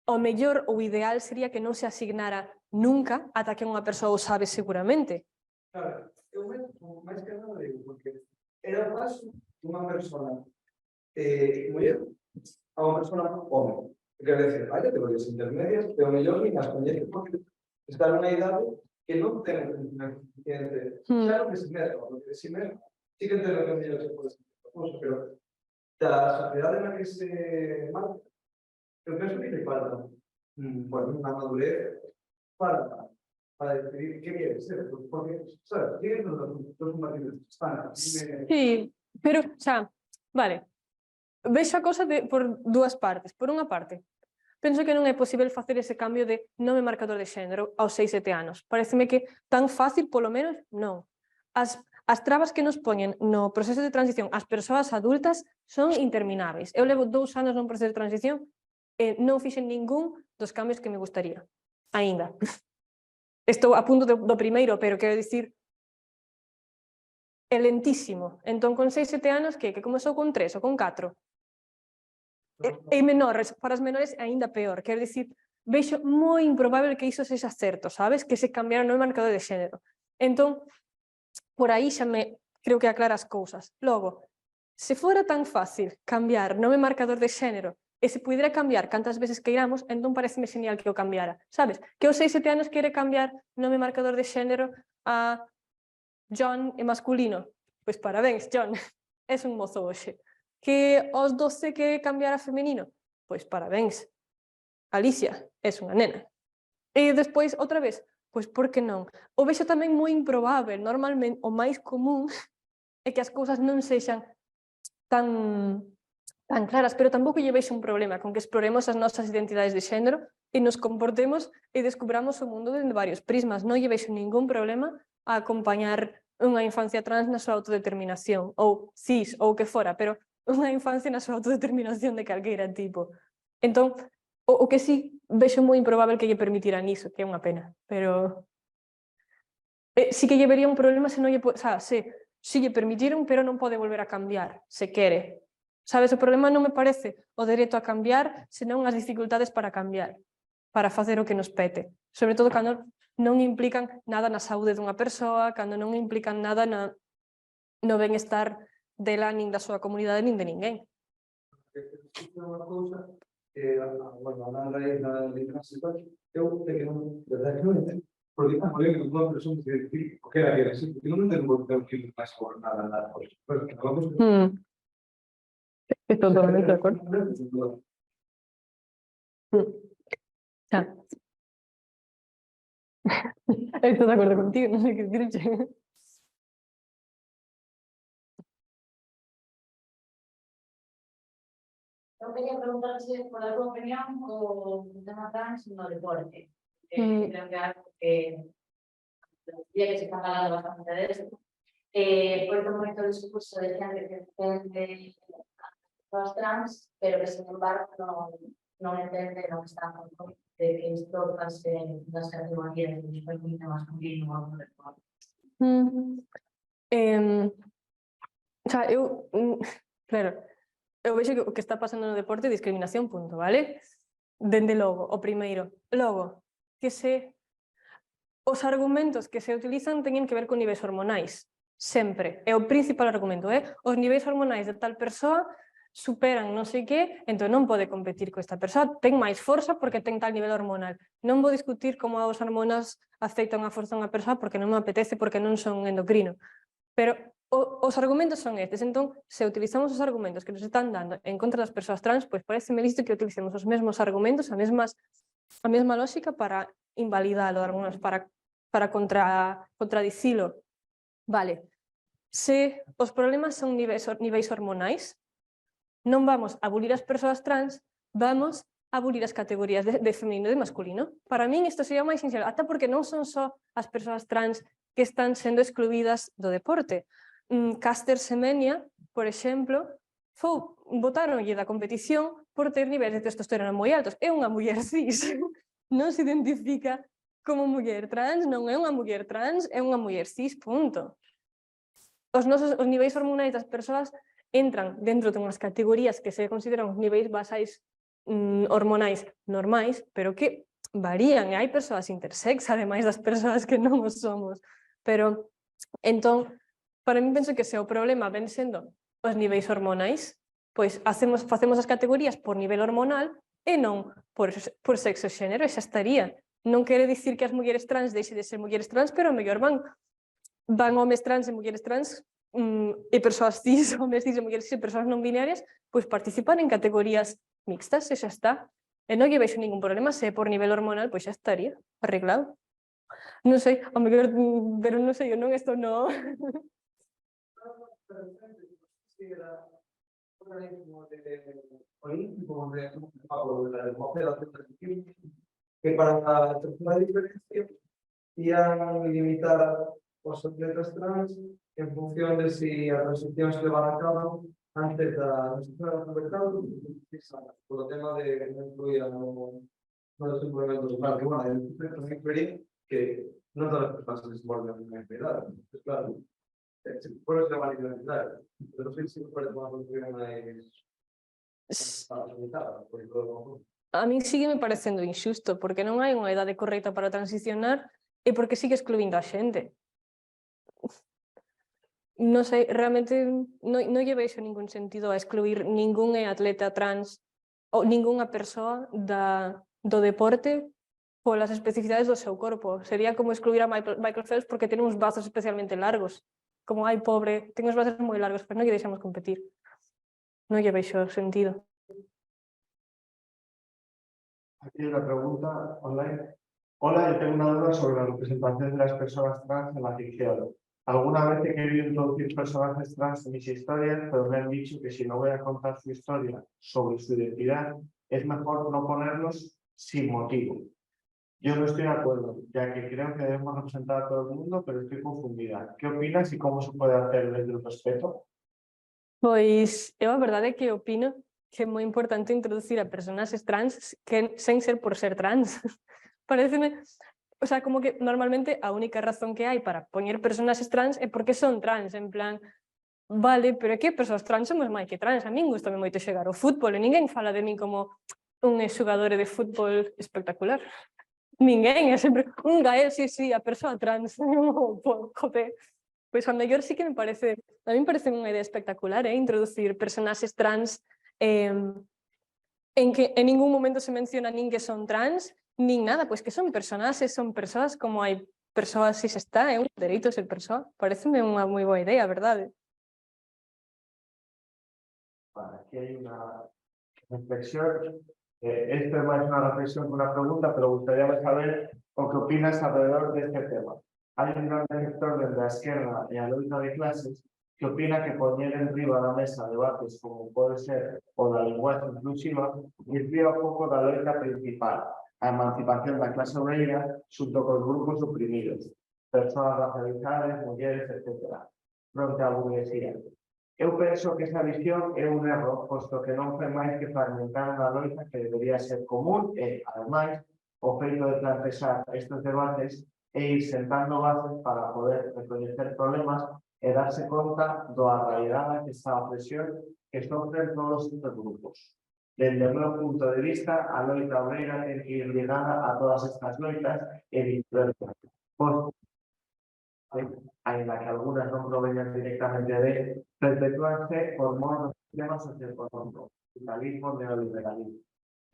o mellor ou ideal sería que non se asignara nunca ata que unha persoa o sabe seguramente. Claro, eu máis que nada digo, porque era o caso dunha persona muller a unha persona home. Quer dizer, hai categorías intermedias que o mellor nin as coñece porque está nunha idade que non ten conocimento suficiente. Claro que se mesma, porque de si mesma sí que entendo que o mellor se pode ser famoso, pero da sociedade na que se marca, eu penso que lle falta unha madurez para para decidir qué quiere ser, porque, ¿sabes? Tienes dos maridos que están así Sí, pero, o sea, vale, vexo a cosa por dúas partes. Por unha parte, penso que non é posible facer ese cambio de nome marcador de xénero aos 6, 7 anos. Pareceme que tan fácil, polo menos, non. As trabas que nos poñen no proceso de transición ás persoas adultas son interminables. Eu levo 2 anos nun proceso de transición e non fixen ningún dos cambios que me gustaría. Aínda. Estou a punto do primeiro, pero quero dicir, é lentísimo. Entón, con 6, 7 anos, que comezou con 3 ou con 4? É menor, para as menores aínda peor. Quero dicir, vexo moi improbable que iso sexa certo, sabes? Que se cambiara o marcador de xénero. Entón, por aí xa me creo que aclara as cousas. Logo, se fora tan fácil cambiar nome marcador de xénero e se pudera cambiar cantas veces que iramos, entón pareceme genial que o cambiara. Sabes? Que aos 6, 7 anos quere cambiar nome marcador de xénero a John e masculino. Pois parabéns, John. És un mozo hoxe. Que aos 12 que cambiar a femenino? Pois parabéns. Alicia, és unha nena. E despois, outra vez, pois por que non? O vexo tamén moi improbável. Normalmente, o máis común é que as cousas non sexan tan claras, pero tampouco lle vexo un problema con que exploremos as nosas identidades de xénero e nos comportemos e descubramos o mundo dende varios prismas. Non lle vexo ningún problema a acompañar unha infancia trans na súa autodeterminación, ou cis, ou o que fora, pero unha infancia na súa autodeterminación de calqueira tipo. Entón, o que sí vexo moi improbável que lle permitiran iso, que é unha pena, pero sí que lle vería un problema se non lle, si lle permitiron, pero non pode volver a cambiar, se quere. Sabes, o problema non me parece o dereito a cambiar, senón as dificultades para cambiar, para facer o que nos pete. Sobre todo cando non implican nada na saúde dunha persoa, cando non implican nada no benestar dela, nin da súa comunidade, nin de ninguén. Unha cousa, bueno, hablando aí da clase, eu que non, de verdade que non entendo, porque está moi ben unha persona que decir o que era que era así, porque non entendo por que eu quero máis por nada, pero que vamos... Estou totalmente de acordo. Estou de acordo contigo, non sei que dicirche. Eu quería preguntarse por a tua opinión o tema trans no deporte. Creo que é algo que día que se está falando bastante de esto. Por moito discurso de xente que defende as trans, pero que, sin embargo, non entende o que está falando de que isto pase nas categorías de femenino, masculino ou no deporte. O sea, claro, eu vexo que o que está pasando no deporte é discriminación, punto, vale? Dende logo, o primeiro. Logo, que os argumentos que se utilizan teñen que ver con niveis hormonais. Sempre. É o principal argumento, os niveis hormonais de tal persoa superan non sei que, entón non pode competir con esta persoa, ten máis forza porque ten tal nivel hormonal. Non vou discutir como as hormonas afectan a forza unha persoa porque non me apetece, porque non son endocrino. Pero os argumentos son estes, entón, se utilizamos os argumentos que nos están dando en contra das persoas trans, pois parece listo que utilicemos os mesmos argumentos, a mesma lógica para invalidalo, para contradicilo. Vale, se os problemas son niveis hormonais, non vamos a abolir as persoas trans, vamos a abolir as categorías de feminino e de masculino. Para min isto sería máis sincero, ata porque non son só as persoas trans que están sendo excluídas do deporte. Caster Semenya, por exemplo, botaronlle da competición por ter niveis de testosterona moi altos. É unha muller cis, non se identifica como muller trans, non é unha muller trans, é unha muller cis, punto. Os niveis hormonais das persoas entran dentro de unhas categorías que se consideran niveis basais hormonais normais, pero que varían, e hai persoas intersex, ademais das persoas que non os somos. Pero, entón, para mí penso que se o problema ven sendo os niveis hormonais, pois facemos as categorías por nivel hormonal e non por sexo e xénero, e xa estaría. Non quere dicir que as mulleres trans deixen de ser mulleres trans, pero ao mellor van homes trans e mulleres trans e persoas cis, homes cis e mulleres cis e persoas non binarias, pois participar en categorías mixtas e xa está. E non lle vexo ningún problema, se é por nivel hormonal, pois xa estaría arreglado. Non sei, ao mellor, pero non sei, eu non estou no... Que para a tercera diferencia ian limitar os atletas trans en función de si a transición se levan a cabo antes da transición ao mercado, polo tema de que non incluían no desenvolvemento do plan, que, bueno, tamén quería que non todas as persoas se desenvolven a mesma edad. Entonces, claro, por eso se van a identidad, pero sí se puede tomar una función más limitada, por ejemplo. A min sigue me parecendo injusto, porque non hai unha idade correcta para transicionar e porque sigue excluindo a xente. Non sei, realmente non lle veixo ningún sentido a excluir ningún atleta trans ou ningunha persoa do deporte polas especificidades do seu corpo. Sería como excluir a Michael Phelps porque ten uns brazos especialmente largos. Como, ai, pobre, ten os brazos moi largos, pero non lle deixamos competir. Non lle veixo sentido. Aquí hay una pregunta online. Hola, yo tengo una duda sobre la representación de las personas trans en la ficción. Alguna vez he querido introducir personajes trans en mis historias, pero me han dicho que si no voy a contar su historia sobre su identidad, es mejor no ponerlos sin motivo. Yo no estoy de acuerdo, ya que creo que debemos representar a todo el mundo, pero estoy confundida. ¿Qué opinas y cómo se puede hacer desde el respeto? Pois eu a verdade é que opino que é moi importante introducir a personaxes trans que sen ser por ser trans. Pareceme, o sea, como que normalmente a única razón que hai para poñer personaxes trans é porque son trans, en plan, vale, pero é que persoas trans somos máis que trans. A min gustame moito xogar o fútbol e ninguén fala de min como un xogador de fútbol espectacular. Ninguén, é sempre un gael, sí, a persoa trans. Joder. Pois a mellor sí que me parece, a mí me parece unha idea espectacular, introducir personaxes trans en que en ningún momento se menciona nin que son trans, nin nada, pois que son personaxes, son persoas como hai persoas, si se está, é un dereito ser persoa. Pareceme unha moi boa idea, verdade? Vale, aquí hay una reflexión. Esto es más una reflexión que una pregunta, pero gustaría saber o qué opinas alrededor de este tema. Hay un gran sector de la izquierda y alumno de clases que opina que poner enriba da mesa debates como pode ser o da linguaxe inclusiva desvía un pouco da loita principal, a emancipación da clase obreira xunto cos grupos oprimidos, persoas racializadas, mulleres, etc. Fronte á burguesía. Eu penso que esa visión é un erro, posto que non foi máis que fragmentar unha loita que debería ser común e, ademais, o feito de plantexar estes debates e ir sentando bases para poder recoñecer problemas e darse conta do arraigada que está a opresión que sofren todos estes grupos. Desde o meu punto de vista, a loita obreira ten que ir ligada a todas estas loitas e diferencias. Ainda que algunas non proveñan directamente de perpetúanse por modos de sistema socioeconómico, capitalismo, neoliberalismo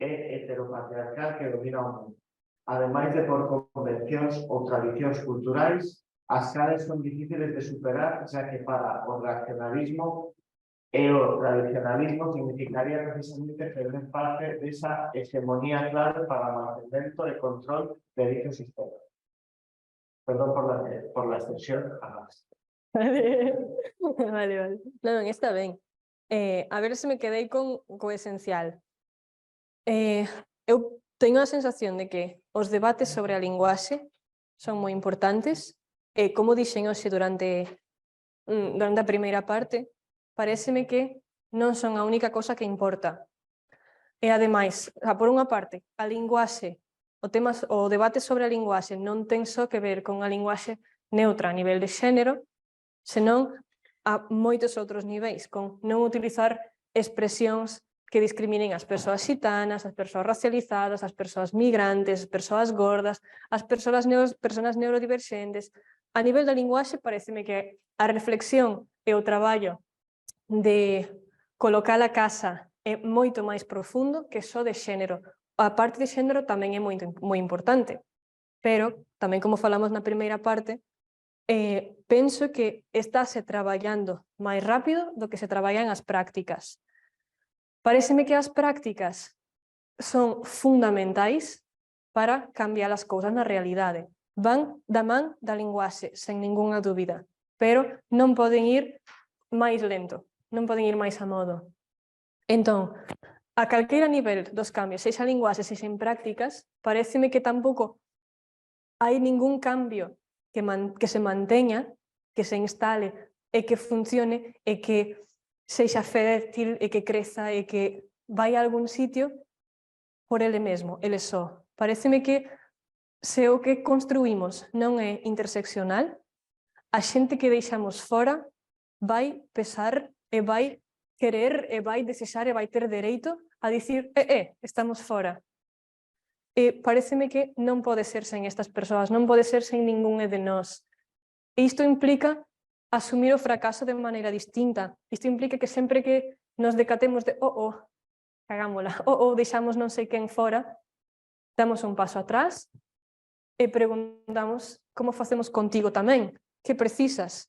e heteropatriarcal que domina o mundo. Ademais de por convencións ou tradicións culturais, as cales son difíciles de superar, xa que para o reaccionarismo e o tradicionalismo significaría precisamente perder parte desa hegemonía clave para o mantenimento e control de dicho sistema. Perdón por la extensión. Vale. Non, está ben. A ver se me quedei con o esencial. Eu teño a sensación de que os debates sobre a linguaxe son moi importantes e, como dixen hoxe durante a primeira parte, paréceme que non son a única cosa que importa. E, ademais, por unha parte, a linguaxe, o debate sobre a linguaxe non ten só que ver con a linguaxe neutra a nivel de xénero, senón a moitos outros niveis, con non utilizar expresións que discriminen as persoas xitanas, as persoas racializadas, as persoas migrantes, as persoas gordas, as persoas neurodiverxentes. A nivel da linguaxe, pareceme que a reflexión e o traballo de colocar a casa é moito máis profundo que só de xénero. A parte de xénero tamén é moi importante, pero tamén como falamos na primeira parte, penso que estáse traballando máis rápido do que se traballan as prácticas. Paréceme que as prácticas son fundamentais para cambiar as cousas na realidade. van da man da linguaxe, sen ningunha dúbida, pero non poden ir máis lento, non poden ir máis a modo. Entón, a calqueira nivel dos cambios, sexa linguaxe, sexa en prácticas, pareceme que tampouco hai ningún cambio que se manteña, que se instale e que funcione e que sexa fértil e que creza e que vai a algún sitio por ele mesmo, ele só. Pareceme que se o que construímos non é interseccional, a xente que deixamos fora vai pesar e vai querer e vai desexar e vai ter dereito a dicir estamos fora. E pareceme que non pode ser sen estas persoas, non pode ser sen ningún de nós. E isto implica asumir o fracaso de maneira distinta. Isto implica que sempre que nos decatemos de cagámola, deixamos non sei quen fora, damos un paso atrás e preguntamos como facemos contigo tamén, que precisas?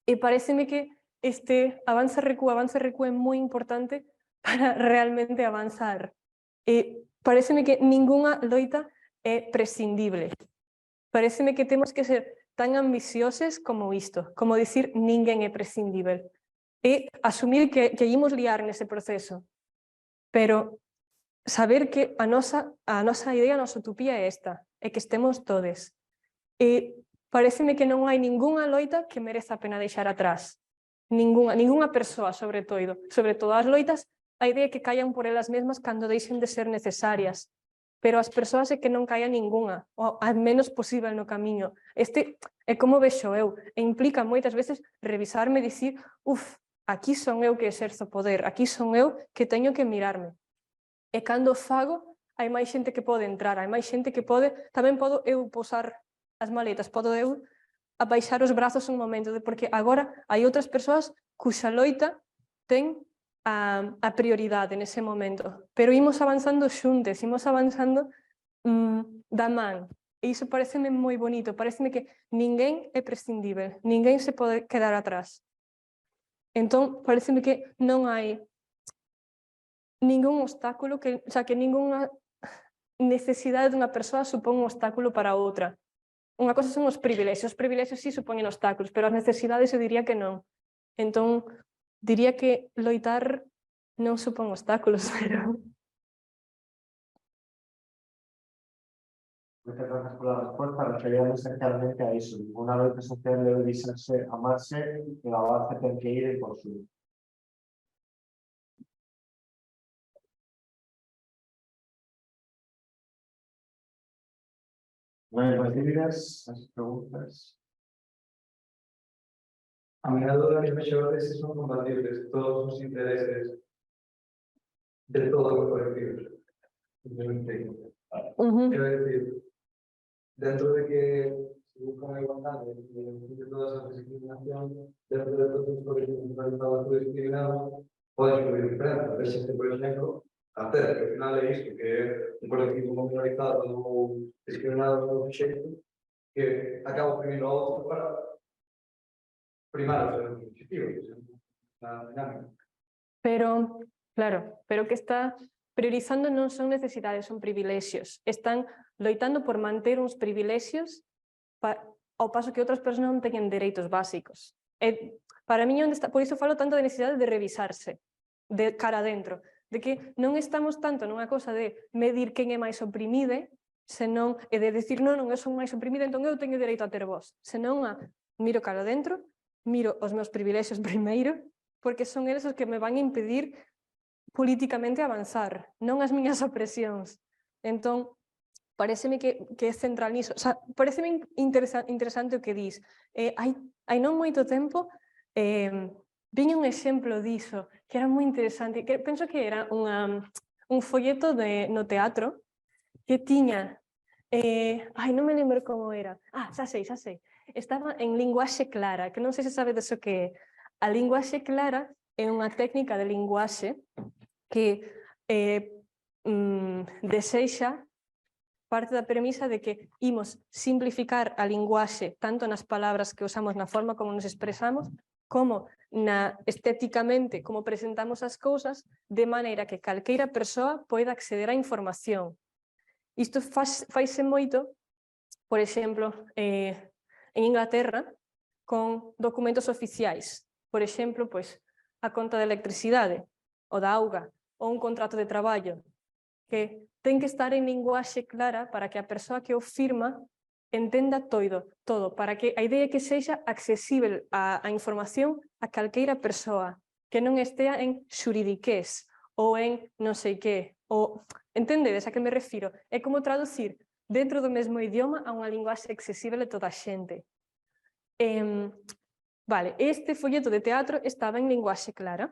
E pareceme que este avance recua é moi importante para realmente avanzar. E pareceme que ningunha loita é prescindible. Pareceme que temos que ser tan ambicioses como isto, como dicir ninguén é prescindível. E asumir que imos liar nese proceso. Pero saber que a nosa idea, a nosa utopía é esta, é que estemos todes. E pareceme que non hai ningunha loita que mereza a pena deixar atrás. Ningunha persoa, sobre todo as loitas, a idea é que caian por elas mesmas cando deixen de ser necesarias. Pero as persoas é que non caia ningunha, ou a menos posible no camiño. Este é como vexo eu, e implica moitas veces revisarme e dicir, aquí son eu que exerzo poder, aquí son eu que teño que mirarme. E cando fago, hai máis xente que pode entrar, hai máis xente que pode, tamén podo eu posar as maletas, podo eu abaixar os brazos un momento, porque agora hai outras persoas cuxa loita ten a prioridade nese momento, pero imos avanzando xuntes, imos avanzando da man, e iso pareceme moi bonito, pareceme que ninguén é prescindível, ninguén se pode quedar atrás. Entón, pareceme que non hai ningún obstáculo, que ningunha necesidade dunha persoa supón un obstáculo para outra. Unha cosa son os privilexios sí supoñen obstáculos, pero as necesidades eu diría que non. Entón, diría que loitar non supón obstáculos, pero... Muchas gracias por la respuesta. Referíamos esencialmente a eso. Una loita social debe disarse, amarse, e la base ten que ir por su. ¿No hay más dudas, más preguntas? A menudo las mayores son compatibles todos los intereses de todos los colectivos. Quiero decir, dentro de que se busca la igualdad de todas las discriminaciones, dentro de todos los colectivos realizados por discriminados, pueden surgir diferencias. Veis, por ejemplo, hacer que al final es esto, que es un colectivo minorizado o discriminado en un sujeto, que acaba oprimiendo a otro para primar los objetivos. Pero, claro, pero que está priorizando non son necesidades, son privilexios. Están loitando por manter uns privilexios ao paso que outras persoas non teñen dereitos básicos. E para mí, por iso falo tanto de necesidade de revisarse, de cara adentro, de que non estamos tanto nunha cosa de medir quen é máis oprimide, senón, e de decir, non, eu son máis oprimida, entón eu teño dereito a ter voz, senón a miro cara adentro, miro os meus privilexios primeiro, porque son eles os que me van a impedir políticamente avanzar, non as miñas opresións. Entón, pareceme que é central niso. O sea, pareceme interesante o que dis. Hai non moito tempo, viña un exemplo diso, que era moi interesante, que penso que era un folleto no teatro, que tiña, non me lembro como era, xa sei, estaba en linguaxe clara, que non sei se sabedes o que é. A linguaxe clara é unha técnica de linguaxe que desexa parte da premisa de que imos simplificar a linguaxe tanto nas palabras que usamos, na forma como nos expresamos, como estéticamente como presentamos as cousas, de maneira que calqueira persoa poida acceder á información. Isto faise moito por exemplo, en Inglaterra, con documentos oficiais. Por exemplo, pois, a conta de electricidade, ou da auga, ou un contrato de traballo, que ten que estar en linguaxe clara para que a persoa que o firma entenda todo, para que a idea que sexa accesible a información a calqueira persoa, que non estea en xuridiqués ou en non sei que, ou entendedes a que me refiro? É como traducir dentro do mesmo idioma a unha linguaxe accesible a toda a xente. Vale, este folleto de teatro estaba en linguaxe clara.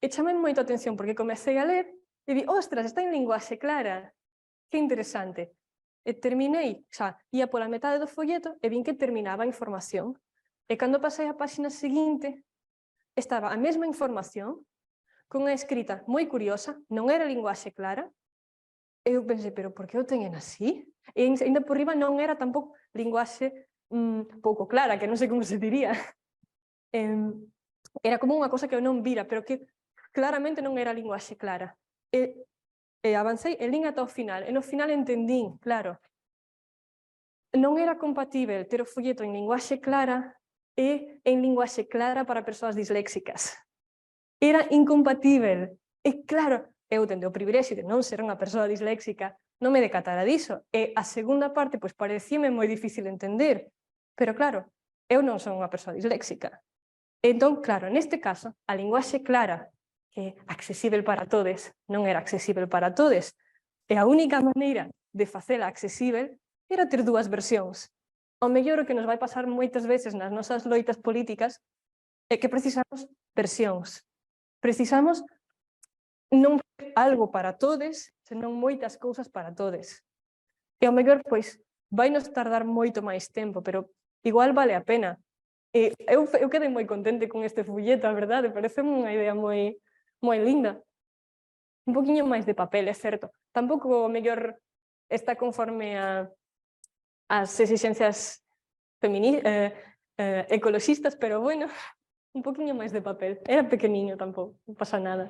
E chamei moito a atención porque comecei a ler e vi, ostras, está en linguaxe clara, que interesante. E terminei, xa, ia pola metade do folleto e vin que terminaba a información. E cando pasei a páxina seguinte, estaba a mesma información, con unha escrita moi curiosa, non era linguaxe clara, e eu pensei, pero por que o teñen así? E ainda por riba non era tampouco linguaxe pouco clara, que non sei como se diría. Era como unha cosa que eu non vira, pero que claramente non era linguaxe clara. E avancei e lín ata o final, e no final entendín, claro, non era compatível ter o folleto en linguaxe clara e en linguaxe clara para persoas disléxicas. Era incompatível. E claro, eu tendo o privilexio de non ser unha persoa disléxica, non me decatara diso. E a segunda parte, pois parecíame moi difícil entender. Pero claro, eu non son unha persoa disléxica. Entón, claro, neste caso, a linguaxe clara, que é accesible para todos, non era accesible para todos. E a única maneira de facela accesible era ter dúas versións. O mellor o que nos vai pasar moitas veces nas nosas loitas políticas é que precisamos versións. Precisamos non algo para todos, senón moitas cousas para todos. E ao mellor, pois, vai nos tardar moito máis tempo, pero igual vale a pena. E eu quedei moi contente con este folleto, a verdade, parece unha idea moi linda. Un poquinho máis de papel, é certo. Tampouco o mellor está conforme as exixencias ecoloxistas, pero bueno, un poquinho máis de papel. Era pequeniño tampouco, non pasa nada.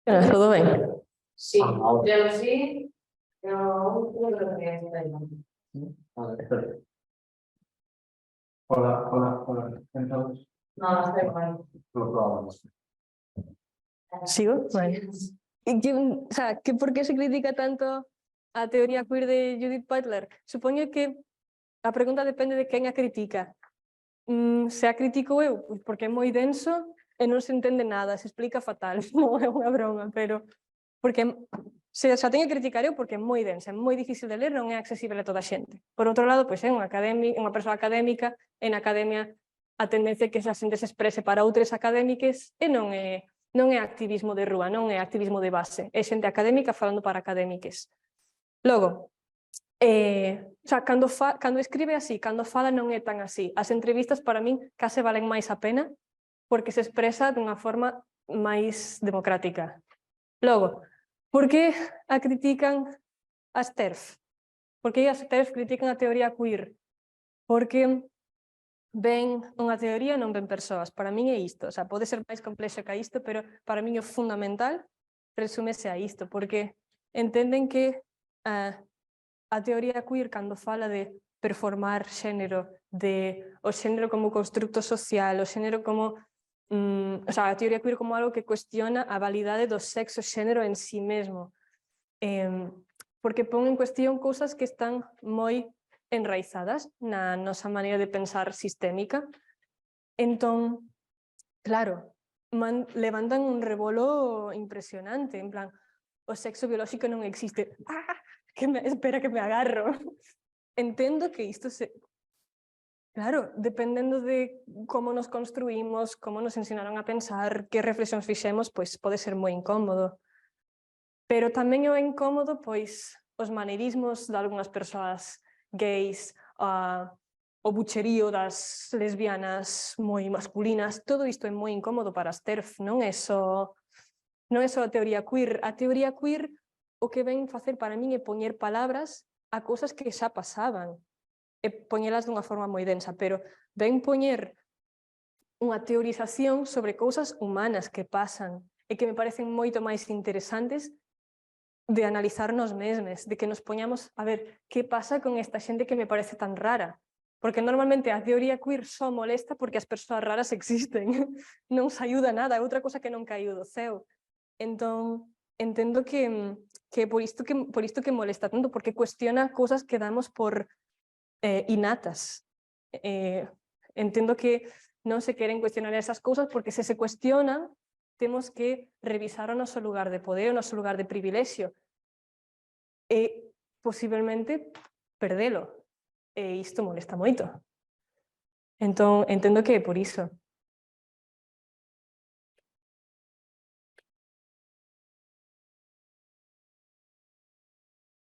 Todo ben? Sí, pero sí, no creo que está ahí. Hola. Entonces, No, está igual. lo probamos. Sigo? Vale. E que por que se critica tanto a teoría queer de Judith Butler? Supoño que a pregunta depende de quen a critica. Se a critico eu, pois porque é moi denso e non se entende nada, se explica fatal, non é unha broma, pero porque se xa teño que criticar eu porque é moi densa, é moi difícil de ler, non é accesible a toda a xente. Por outro lado, pois é unha persoa académica, e na academia a tendencia é que esa xente se exprese para outros académicos e non é activismo de rúa, non é activismo de base, é xente académica falando para académicos. Logo, cando escribe así, cando fala non é tan así. As entrevistas para min case valen máis a pena porque se expresa dunha forma máis democrática. Logo, por que a critican as TERF? Por que as TERF critican a teoría queer? Porque ven unha teoría e non ven persoas. Para min é isto, pode ser máis complexo que isto, pero para min o fundamental resúmese a isto, porque entenden que a teoría queer, cando fala de performar xénero, de o xénero como constructo social, o xénero como a teoría queer como algo que cuestiona a validade do sexo xénero en sí mesmo. porque pon en cuestión cousas que están moi enraizadas na nosa maneira de pensar sistémica. Entón, claro, levantan un rebolo impresionante, en plan, o sexo biolóxico non existe. ¡Ah! Espera que me agarro. Entendo que isto se... Claro, dependendo de como nos construímos, como nos ensinaron a pensar, que reflexións fixemos, pois pode ser moi incómodo. Pero tamén é incómodo, pois, os maneirismos de algunhas persoas gays, o bucherío das lesbianas moi masculinas, todo isto é moi incómodo para as TERF, non é só a teoría queer. A teoría queer o que ven facer para min é poñer palabras a cousas que xa pasaban, e poñelas dunha forma moi densa, pero ven poñer unha teorización sobre cousas humanas que pasan e que me parecen moito máis interesantes de analizar nos mesmes, de que nos poñamos a ver que pasa con esta xente que me parece tan rara. Porque normalmente a teoría queer só molesta porque as persoas raras existen. Non se ayuda nada, é outra cosa que non caiu do ceo. Entón, entendo que por isto que molesta tanto, porque cuestiona cousas que damos por innatas. Entendo que non se queren cuestionar esas cousas porque se cuestionan, temos que revisar o noso lugar de poder, o noso lugar de privilexio e posiblemente perdelo. E isto molesta moito. Entón, entendo que é por iso.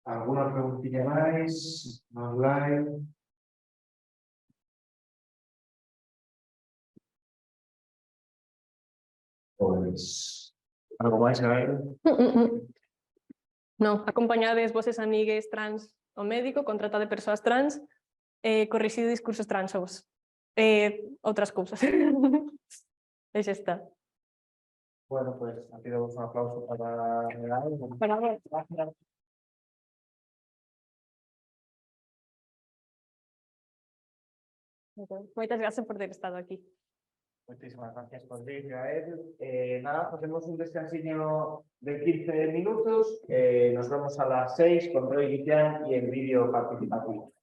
Alguna preguntilla máis? Online. Pois, algo máis, Gael? Non, acompañades voses amigues trans ao médico, contrata de persoas trans, corrixido discursos transovos. Outras cousas. E xa está. Bueno, pues aquí damos un aplauso para Gael. Para ver. Moitas grazas por ter estado aquí. Muchísimas gracias por venir, Gael. Nada, hacemos un descansillo de 15 minutos. Nos vemos a las 6 con Roy Guillán y el vídeo participativo.